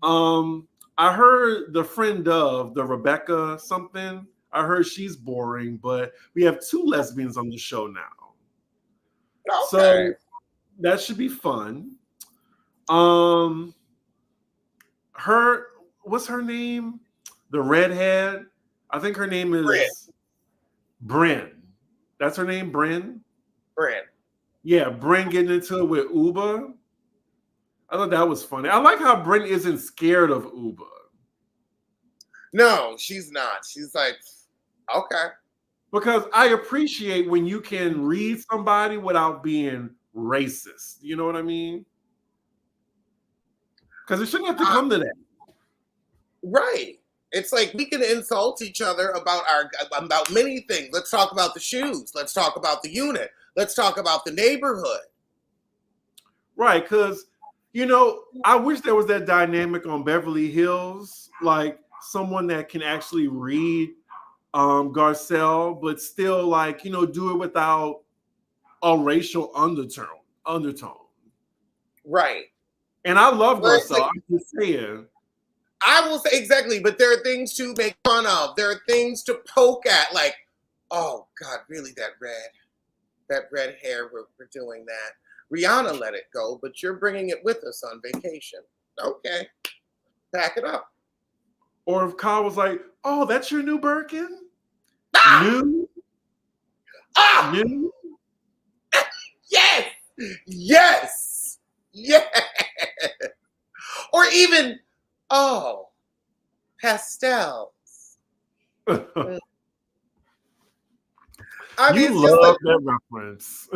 I heard the friend of the Rebecca something. I heard she's boring, but we have 2 lesbians on the show now. Okay. So that should be fun. What's her name? The redhead. I think her name is Bryn. That's her name, Bryn?
Bryn.
Yeah, Bryn getting into it with Uba. I thought that was funny. I like how Bryn isn't scared of Uba.
No, she's not. She's like, okay.
Because I appreciate when you can read somebody without being racist. You know what I mean? Because it shouldn't have to come to that.
Right. It's like we can insult each other about many things. Let's talk about the shoes. Let's talk about the unit. Let's talk about the neighborhood.
Right, because I wish there was that dynamic on Beverly Hills, like someone that can actually read Garcelle, but still do it without a racial undertone.
Right.
And I love
Where it's
Garcelle.
like,
I'm just saying.
I will say exactly, but there are things to make fun of. There are things to poke at, like, oh God, really that red hair, we're doing that. Rihanna let it go, but you're bringing it with us on vacation. Okay, pack it up.
Or if Kyle was like, oh, that's your new Birkin?
Ah!
New?
Ah!
New?
Yes! Yes! Yes! Or even, oh, pastels. I mean,
You
it's just
love
like
that reference.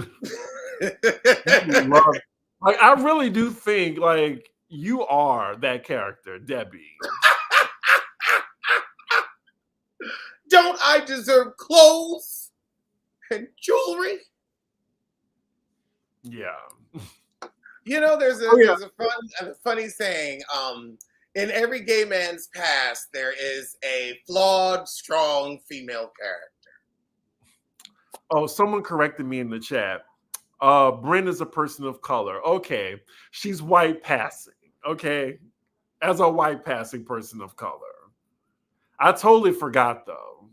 You love, like, I really do think, like, you are that character, Debbie.
don't I deserve clothes and jewelry?
Yeah.
You know, there's
Oh, yeah.
a funny saying. In every gay man's past, there is a flawed, strong female character.
Oh, someone corrected me in the chat. Bryn is a person of color. Okay. She's white passing. Okay. As a white passing person of color. I totally forgot though.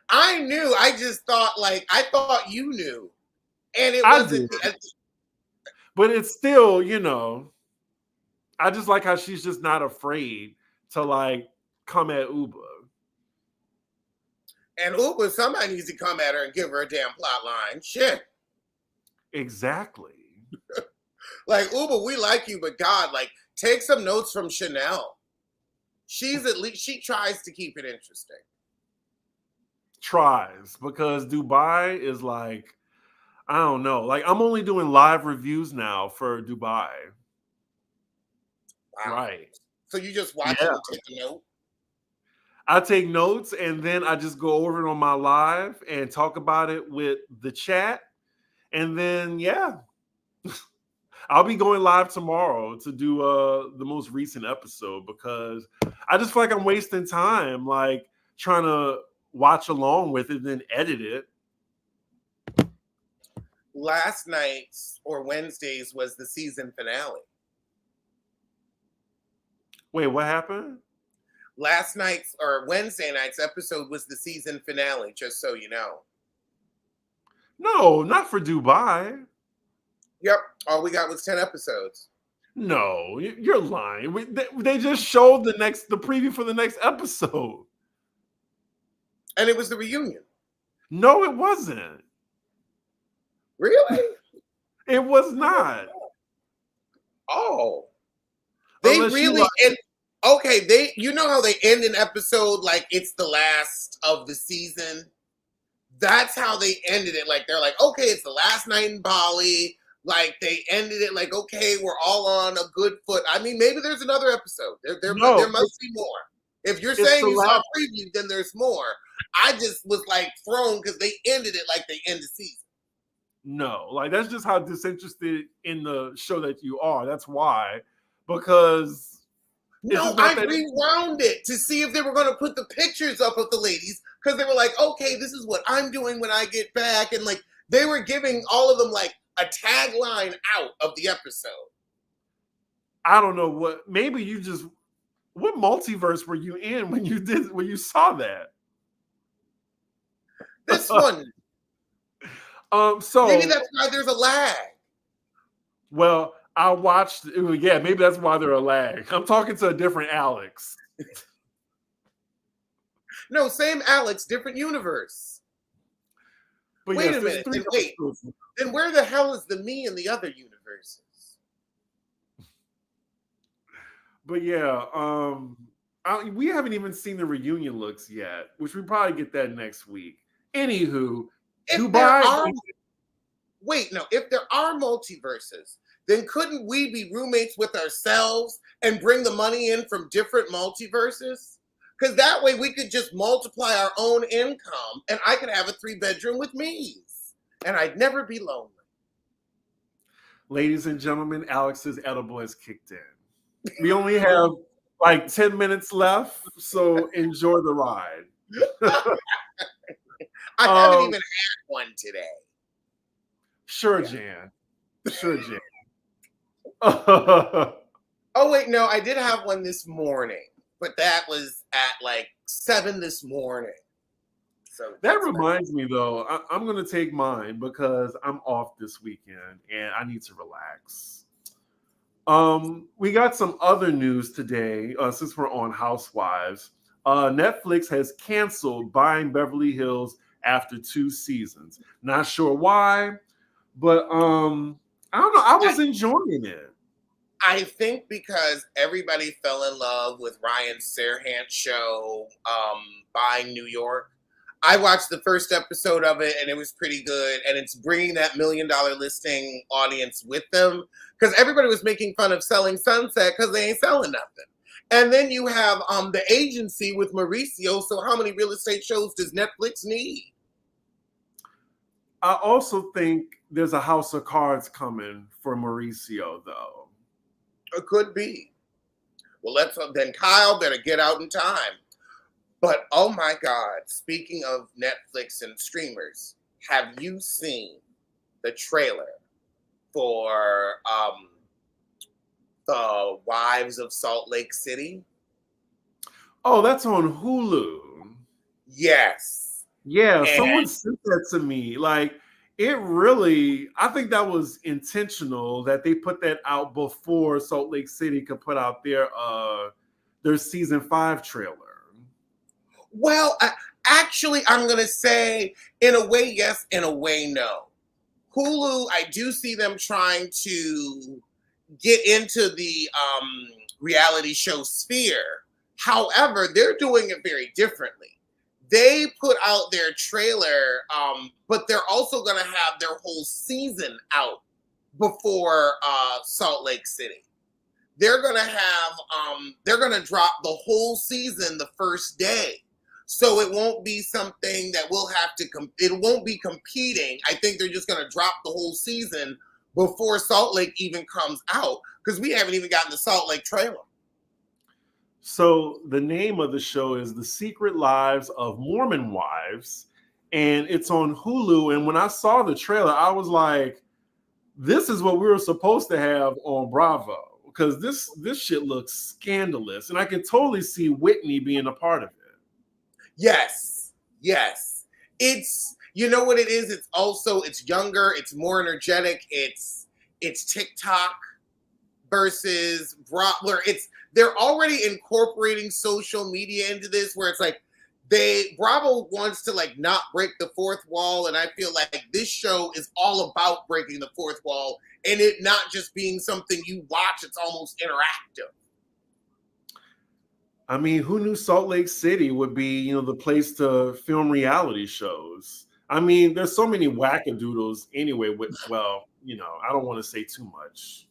I knew. I just thought, like, I thought you knew, and it
I
wasn't.
did. But it's still, I just like how she's just not afraid to like come at Uba.
And Uber, somebody needs to come at her and give her a damn plot line. Shit.
Exactly.
Like, Uber, we like you, but God, like, take some notes from Chanel. She's at least, she tries to keep it interesting.
Tries, because Dubai is like, I don't know. Like, I'm only doing live reviews now for Dubai.
Wow.
Right.
So you just watch it
Yeah.
and take a note?
I take notes and then I just go over it on my live and talk about it with the chat. And then, yeah, I'll be going live tomorrow to do the most recent episode because I just feel like I'm wasting time, like trying to watch along with it and then edit it.
Last night's or Wednesday's was the season finale.
Wait, what happened?
Last night's or Wednesday night's episode was the season finale, just so you know.
No, not for Dubai.
Yep. All we got was 10 episodes.
No, you're lying. They just showed the preview for the next episode.
And it was the reunion.
No, it wasn't.
Really?
It was not.
Oh. They
Unless
really okay, you know how they end an episode like it's the last of the season? That's how they ended it. Like, they're like, okay, it's the last night in Bali. Like, they ended it like, okay, we're all on a good foot. I mean, maybe there's another episode. There must be more. If you're saying you saw a preview, then there's more. I just was like thrown because they ended it like they end the season.
No, like that's just how disinterested in the show that you are. That's why. Because
no, I rewound it to see if they were going to put the pictures up of the ladies because they were like, okay, this is what I'm doing when I get back. And like, they were giving all of them like a tagline out of the episode.
I don't know what multiverse were you in when you saw that?
This one.
So
maybe that's why there's a lag.
Well, I watched. Yeah, maybe that's why they're a lag. I'm talking to a different Alex.
No, same Alex, different universe. But wait a minute. Then where the hell is the me in the other universes?
But yeah, we haven't even seen the reunion looks yet, which we probably get that next week. Anywho,
if there are multiverses, then couldn't we be roommates with ourselves and bring the money in from different multiverses? Because that way we could just multiply our own income and I could have a 3-bedroom with me. And I'd never be lonely.
Ladies and gentlemen, Alex's edible has kicked in. We only have like 10 minutes left, so enjoy the ride.
I haven't even had one today.
Sure, Jan. Sure, Jan.
Oh wait, no, I did have one this morning, but that was at like 7 this morning. So
That reminds me, though, I'm going to take mine because I'm off this weekend and I need to relax. We got some other news today since we're on Housewives. Netflix has canceled buying Beverly Hills after 2 seasons. Not sure why, but I don't know. I was enjoying it.
I think because everybody fell in love with Ryan Serhant's show, Buying New York. I watched the first episode of it and it was pretty good. And it's bringing that $1 Million Listing audience with them because everybody was making fun of Selling Sunset because they ain't selling nothing. And then you have The Agency with Mauricio. So how many real estate shows does Netflix need?
I also think there's a House of Cards coming for Mauricio, though.
It could be. Well, then Kyle better get out in time. But oh my God, speaking of Netflix and streamers, have you seen the trailer for the Wives of Salt Lake City?
Oh, that's on Hulu.
Yes.
Yeah, someone sent that to me. Like, it really, I think that was intentional that they put that out before Salt Lake City could put out their season 5 trailer.
Well, actually, I'm going to say in a way, yes, in a way, no. Hulu, I do see them trying to get into the reality show sphere. However, they're doing it very differently. They put out their trailer, but they're also going to have their whole season out before Salt Lake City. They're going to drop the whole season the first day. So it won't be something that we'll have to, it won't be competing. I think they're just going to drop the whole season before Salt Lake even comes out because we haven't even gotten the Salt Lake trailer.
So the name of the show is The Secret Lives of Mormon Wives, and it's on Hulu. And when I saw the trailer, I was like, this is what we were supposed to have on Bravo because this shit looks scandalous. And I could totally see Whitney being a part of it.
Yes. It's, you know what it is? It's younger, it's more energetic, it's TikTok versus Bravo. They're already incorporating social media into this where it's like Bravo wants to like not break the fourth wall. And I feel like this show is all about breaking the fourth wall and it not just being something you watch, it's almost interactive.
I mean, who knew Salt Lake City would be, the place to film reality shows? I mean, there's so many wackadoodles anyway. I don't want to say too much.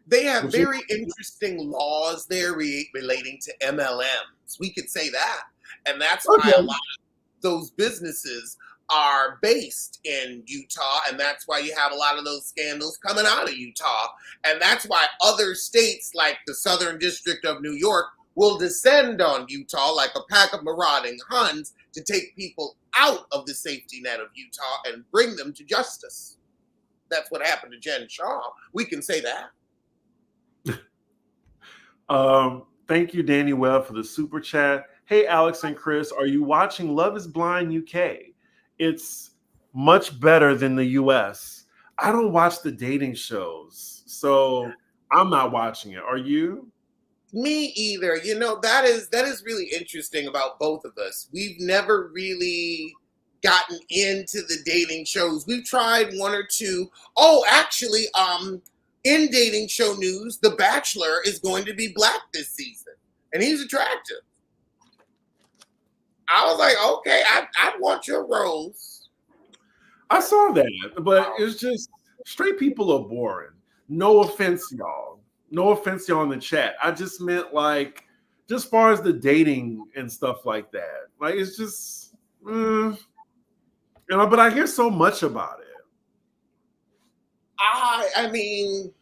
They have very interesting laws there relating to MLMs. We could say that. And that's why a lot of those businesses are based in Utah. And that's why you have a lot of those scandals coming out of Utah. And that's why other states like the Southern District of New York will descend on Utah like a pack of marauding Huns to take people out of the safety net of Utah and bring them to justice. That's what happened to Jen Shaw. We can say that.
Thank you, Danny Webb, for the super chat. Hey, Alex and Chris, are you watching Love is Blind UK? It's much better than the US. I don't watch the dating shows, so I'm not watching it. Are you?
Me either. That is really interesting about both of us. We've never really gotten into the dating shows. We've tried one or two. Oh, actually, in dating show news, The Bachelor is going to be black this season, and he's attractive. I was like, okay, I want your rose.
I saw that, but it's just straight people are boring. No offense, y'all. No offense, y'all in the chat. I just meant like, just as far as the dating and stuff like that. Like, it's just, but I hear so much about it.
I mean,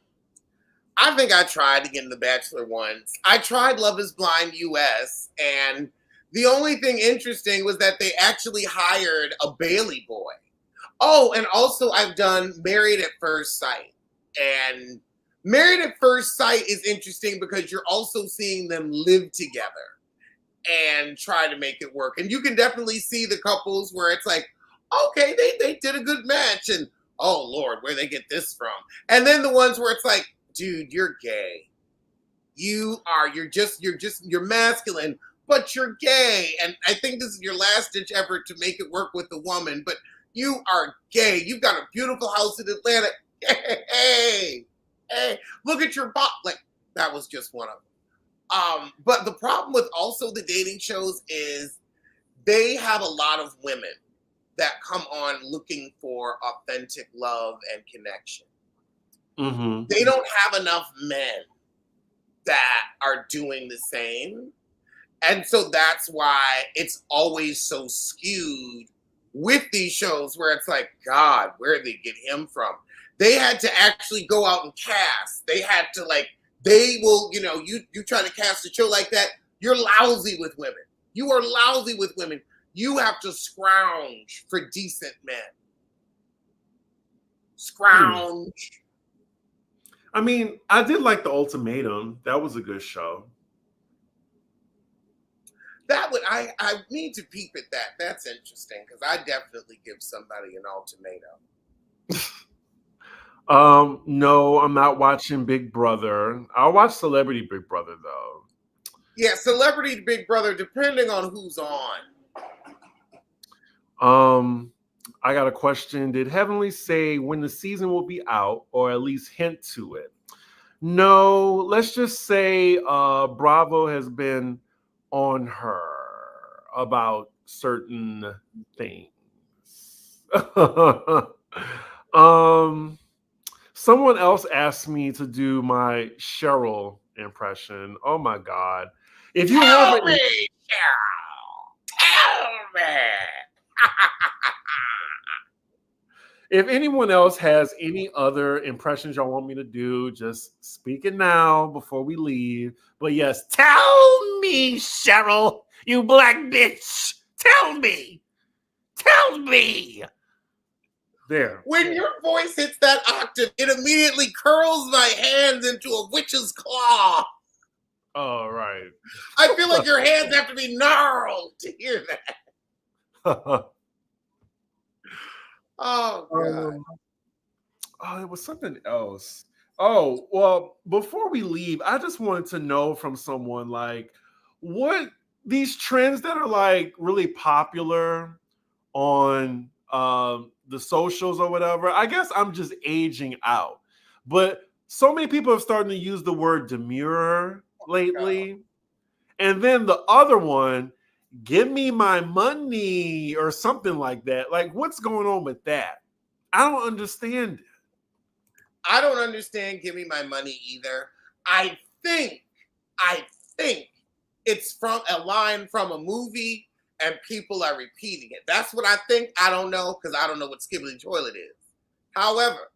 I think I tried to get in The Bachelor once. I tried Love is Blind US, and the only thing interesting was that they actually hired a Bailey boy. Oh, and also I've done Married at First Sight. And Married at First Sight is interesting because you're also seeing them live together and try to make it work. And you can definitely see the couples where it's like, okay, they did a good match, and oh Lord, where they get this from? And then the ones where it's like, dude, you're gay. You're masculine, but you're gay. And I think this is your last ditch effort to make it work with the woman, but you are gay. You've got a beautiful house in Atlanta. Hey, look at your butt. Like, that was just one of them. But the problem with also the dating shows is they have a lot of women that come on looking for authentic love and connection.
Mm-hmm.
They don't have enough men that are doing the same. And so that's why it's always so skewed with these shows where it's like, God, where did they get him from? They had to actually go out and cast. They had to you try to cast a show like that, you're lousy with women. You are lousy with women. You have to scrounge for decent men. Scrounge.
I mean, I did like The Ultimatum. That was a good show.
I need to peep at that. That's interesting because I definitely give somebody an ultimatum.
No, I'm not watching Big Brother. I'll watch Celebrity Big Brother though.
Yeah, Celebrity Big Brother, depending on who's on.
I got a question. Did Heavenly say when the season will be out, or at least hint to it? No, let's just say Bravo has been on her about certain things. Someone else asked me to do my Cheryl impression. Oh my God. If you
Tell me, Cheryl. Tell me.
If anyone else has any other impressions y'all want me to do, just speak it now before we leave. But yes, tell me, Cheryl, you black bitch. Tell me. Tell me. There.
When your voice hits that octave, it immediately curls my hands into a witch's claw.
Oh, right.
I feel like your hands have to be gnarled to hear that. Oh, God.
There was something else. Oh, well, before we leave, I just wanted to know from someone, like, what these trends that are, like, really popular on the socials or whatever. I guess I'm just aging out. But so many people are starting to use the word demure lately. And then the other one, give me my money or something like that. Like, what's going on with that? I don't understand it.
I don't understand give me my money either. I think it's from a line from a movie and people are repeating it. That's what I think. I don't know because I don't know what skibbly toilet is. However,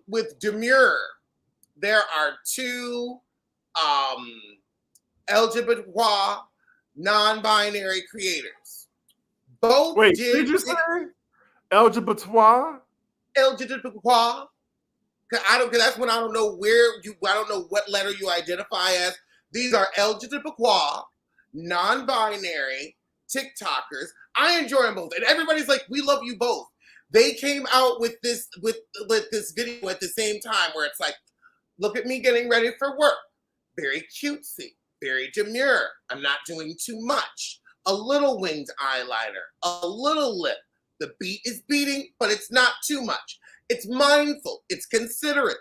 with demure, there are two LGBT non-binary creators. Both
did you say LGBT?
LGBT. Cause that's when I don't know I don't know what letter you identify as. These are LGBT, non-binary TikTokers. I enjoy them both, and everybody's like, "We love you both." They came out with this this video at the same time, where it's like, "Look at me getting ready for work. Very cutesy, very demure. I'm not doing too much. A little winged eyeliner, a little lip. The beat is beating, but it's not too much. It's mindful. It's considerate."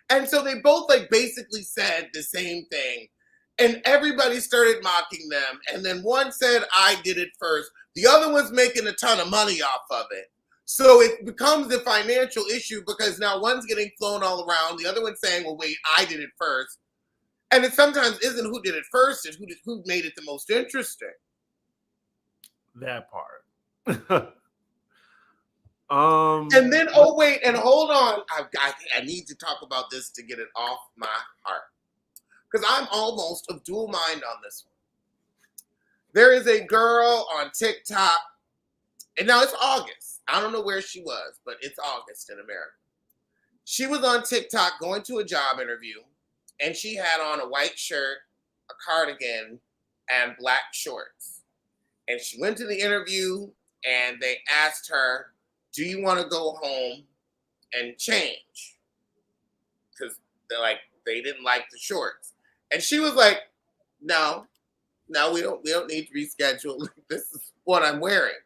And so they both basically said the same thing. And everybody started mocking them. And then one said, I did it first. The other one's making a ton of money off of it. So it becomes a financial issue because now one's getting flown all around. The other one's saying, well, wait, I did it first. And it sometimes isn't who did it first. It's who made it the most interesting.
That part.
And then, oh wait, and hold on. I need to talk about this to get it off my heart. Because I'm almost of dual mind on this one. There is a girl on TikTok, and now it's August. I don't know where she was, but it's August in America. She was on TikTok going to a job interview, and she had on a white shirt, a cardigan, and black shorts. And she went to the interview, and they asked her, "Do you want to go home and change?" Because they didn't like the shorts, and she was like, "No, no, we don't need to reschedule. This is what I'm wearing."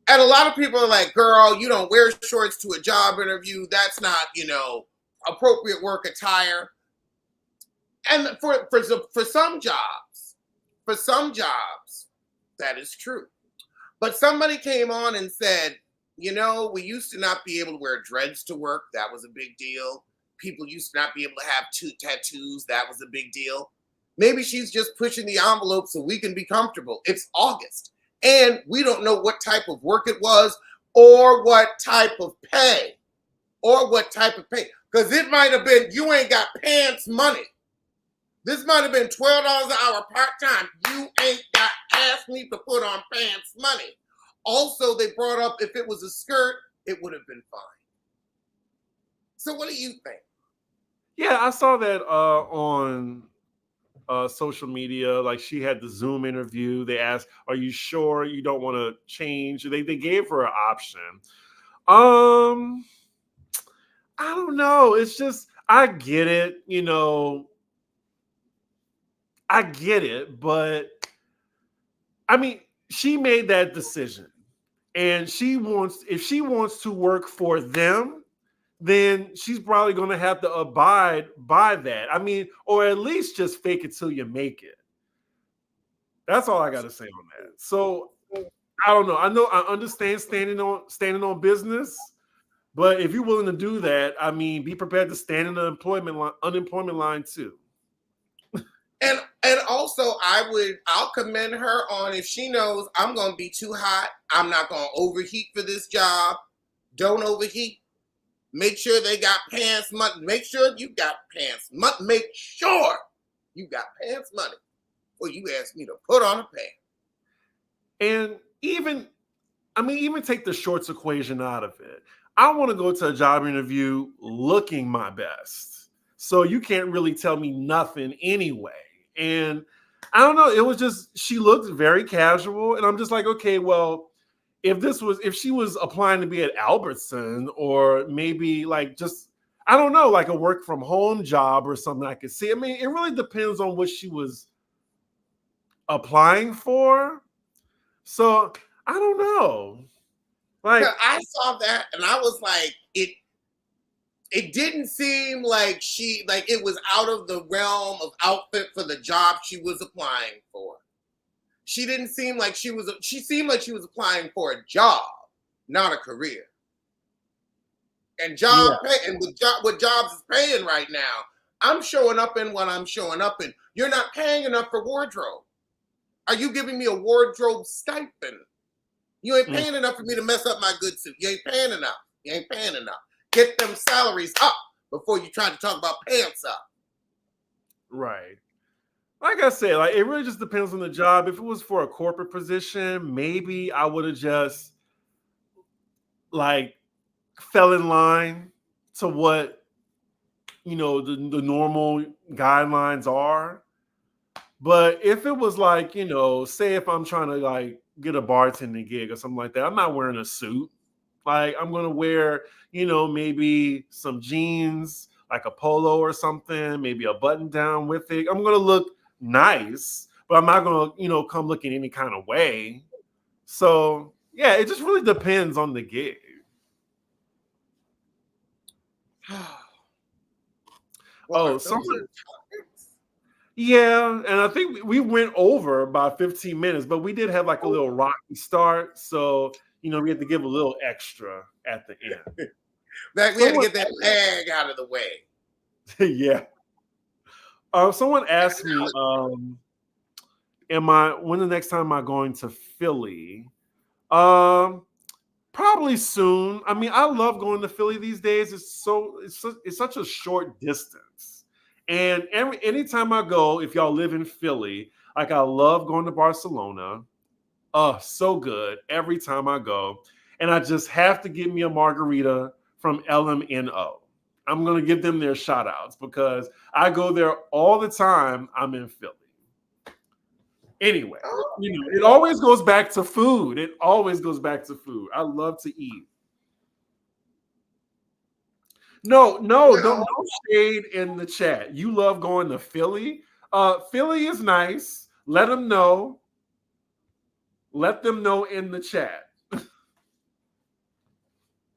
And a lot of people are like, "Girl, you don't wear shorts to a job interview. That's not, appropriate work attire." And for some jobs, that is true. But somebody came on and said, we used to not be able to wear dreads to work. That was a big deal. People used to not be able to have tattoos. That was a big deal. Maybe she's just pushing the envelope so we can be comfortable. It's August, and we don't know what type of work it was or what type of pay. Because it might have been, you ain't got pants money. This might have been $12 an hour part-time. You ain't got asked me to put on pants money. Also, they brought up if it was a skirt, it would have been fine. So what do you think?
Yeah, I saw that on social media. Like, she had the Zoom interview. They asked, "Are you sure you don't want to change?" They gave her an option. I don't know. It's just, I get it. I get it, but I mean, she made that decision, and if she wants to work for them, then she's probably going to have to abide by that. I mean, or at least just fake it till you make it. That's all I got to say on that. So I don't know. I understand standing on business, but if you're willing to do that, I mean, be prepared to stand in the unemployment line too.
And also, I'll commend her on, if she knows I'm going to be too hot, I'm not going to overheat for this job. Don't overheat. Make sure they got pants money. Make sure you got pants money. Make sure you got pants money, or you ask me to put on a pant.
And even take the shorts equation out of it. I want to go to a job interview looking my best. So you can't really tell me nothing anyway. And I don't know. It was just, she looked very casual. And I'm just like, okay, well, if she was applying to be at Albertson, or maybe like just, I don't know, like a work from home job or something I could see. I mean, it really depends on what she was applying for. So I don't know. Like,
I saw that and I was like, it didn't seem like it was out of the realm of outfit for the job she was applying for. She didn't seem like she seemed like she was applying for a job, not a career. And what jobs is paying right now, I'm showing up in what I'm showing up in. You're not paying enough for wardrobe. Are you giving me a wardrobe stipend? You ain't paying enough for me to mess up my good suit. You ain't paying enough. Get them salaries up before you try to talk about pants up.
Right. Like I said, like, it really just depends on the job. If it was for a corporate position, maybe I would have just like fell in line to what the normal guidelines are. But if it was like, say if I'm trying to like get a bartending gig or something like that, I'm not wearing a suit. Like, I'm going to wear, maybe some jeans, like a polo or something, maybe a button down with it. I'm going to look nice, but I'm not going to, come looking any kind of way. So, yeah, it just really depends on the gig. Yeah, and I think we went over by 15 minutes, but we did have like a little rocky start. So, we had to give a little extra at the end.
We had to get that lag out of the way.
Yeah. Someone asked me, when the next time am I going to Philly? Probably soon. I mean, I love going to Philly these days. It's such a short distance. And anytime I go, if y'all live in Philly, like, I love going to Barcelona. So good every time I go. And I just have to get me a margarita from LMNO. I'm going to give them their shout outs because I go there all the time. I'm in Philly. Anyway, it always goes back to food. It always goes back to food. I love to eat. No shade in the chat. You love going to Philly. Philly is nice. Let them know. Let them know in the chat.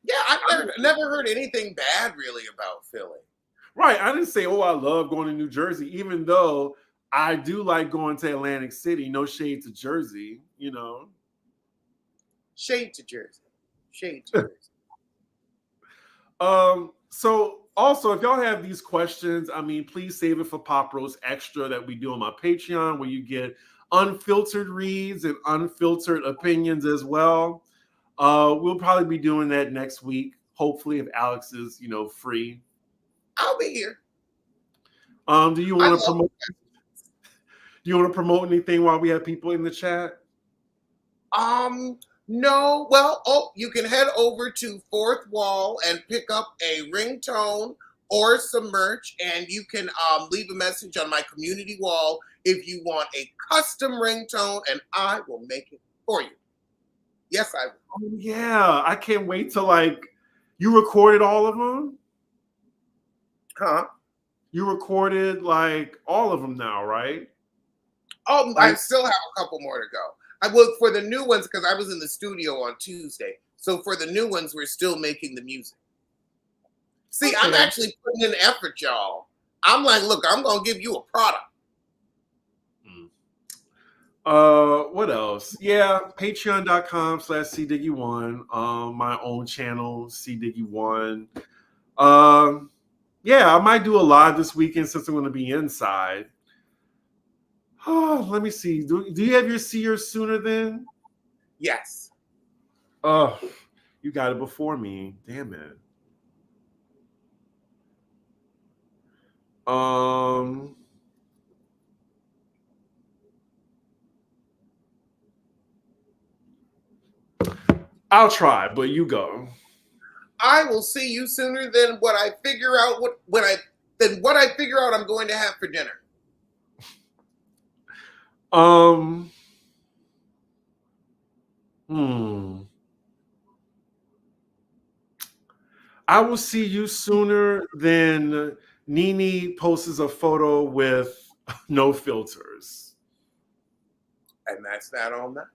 Yeah, I've never heard anything bad really about Philly.
Right. I didn't say, I love going to New Jersey, even though I do like going to Atlantic City. No shade to Jersey,
Shade to Jersey. Shade to Jersey.
So also, if y'all have these questions, please save it for Pop Roast Extra that we do on my Patreon, where you get unfiltered reads and unfiltered opinions as well. We'll probably be doing that next week, hopefully, if Alex is, free.
I'll be here.
Do you want to promote? Do you want to promote anything while we have people in the chat?
No. Well, you can head over to Fourth Wall and pick up a ringtone or some merch, and you can leave a message on my community wall if you want a custom ringtone, and I will make it for you. Yes, I will.
Oh, yeah, I can't wait to you recorded all of them?
Huh?
You recorded all of them now, right?
I still have a couple more to go. I look for the new ones because I was in the studio on Tuesday. So for the new ones, we're still making the music. See, okay. I'm actually putting in effort, y'all. I'm like, look, I'm going to give you a product.
What else? Yeah, patreon.com/cdiggy1. My own channel, cdiggy1. Yeah, I might do a live this weekend since I'm going to be inside. Oh, let me see. Do you have your seer sooner then?
Yes.
Oh, you got it before me. Damn it. I'll try, but you go.
I will see you sooner than what I figure out what I figure out I'm going to have for dinner.
I will see you sooner than Nene posts a photo with no filters.
And that's that on that.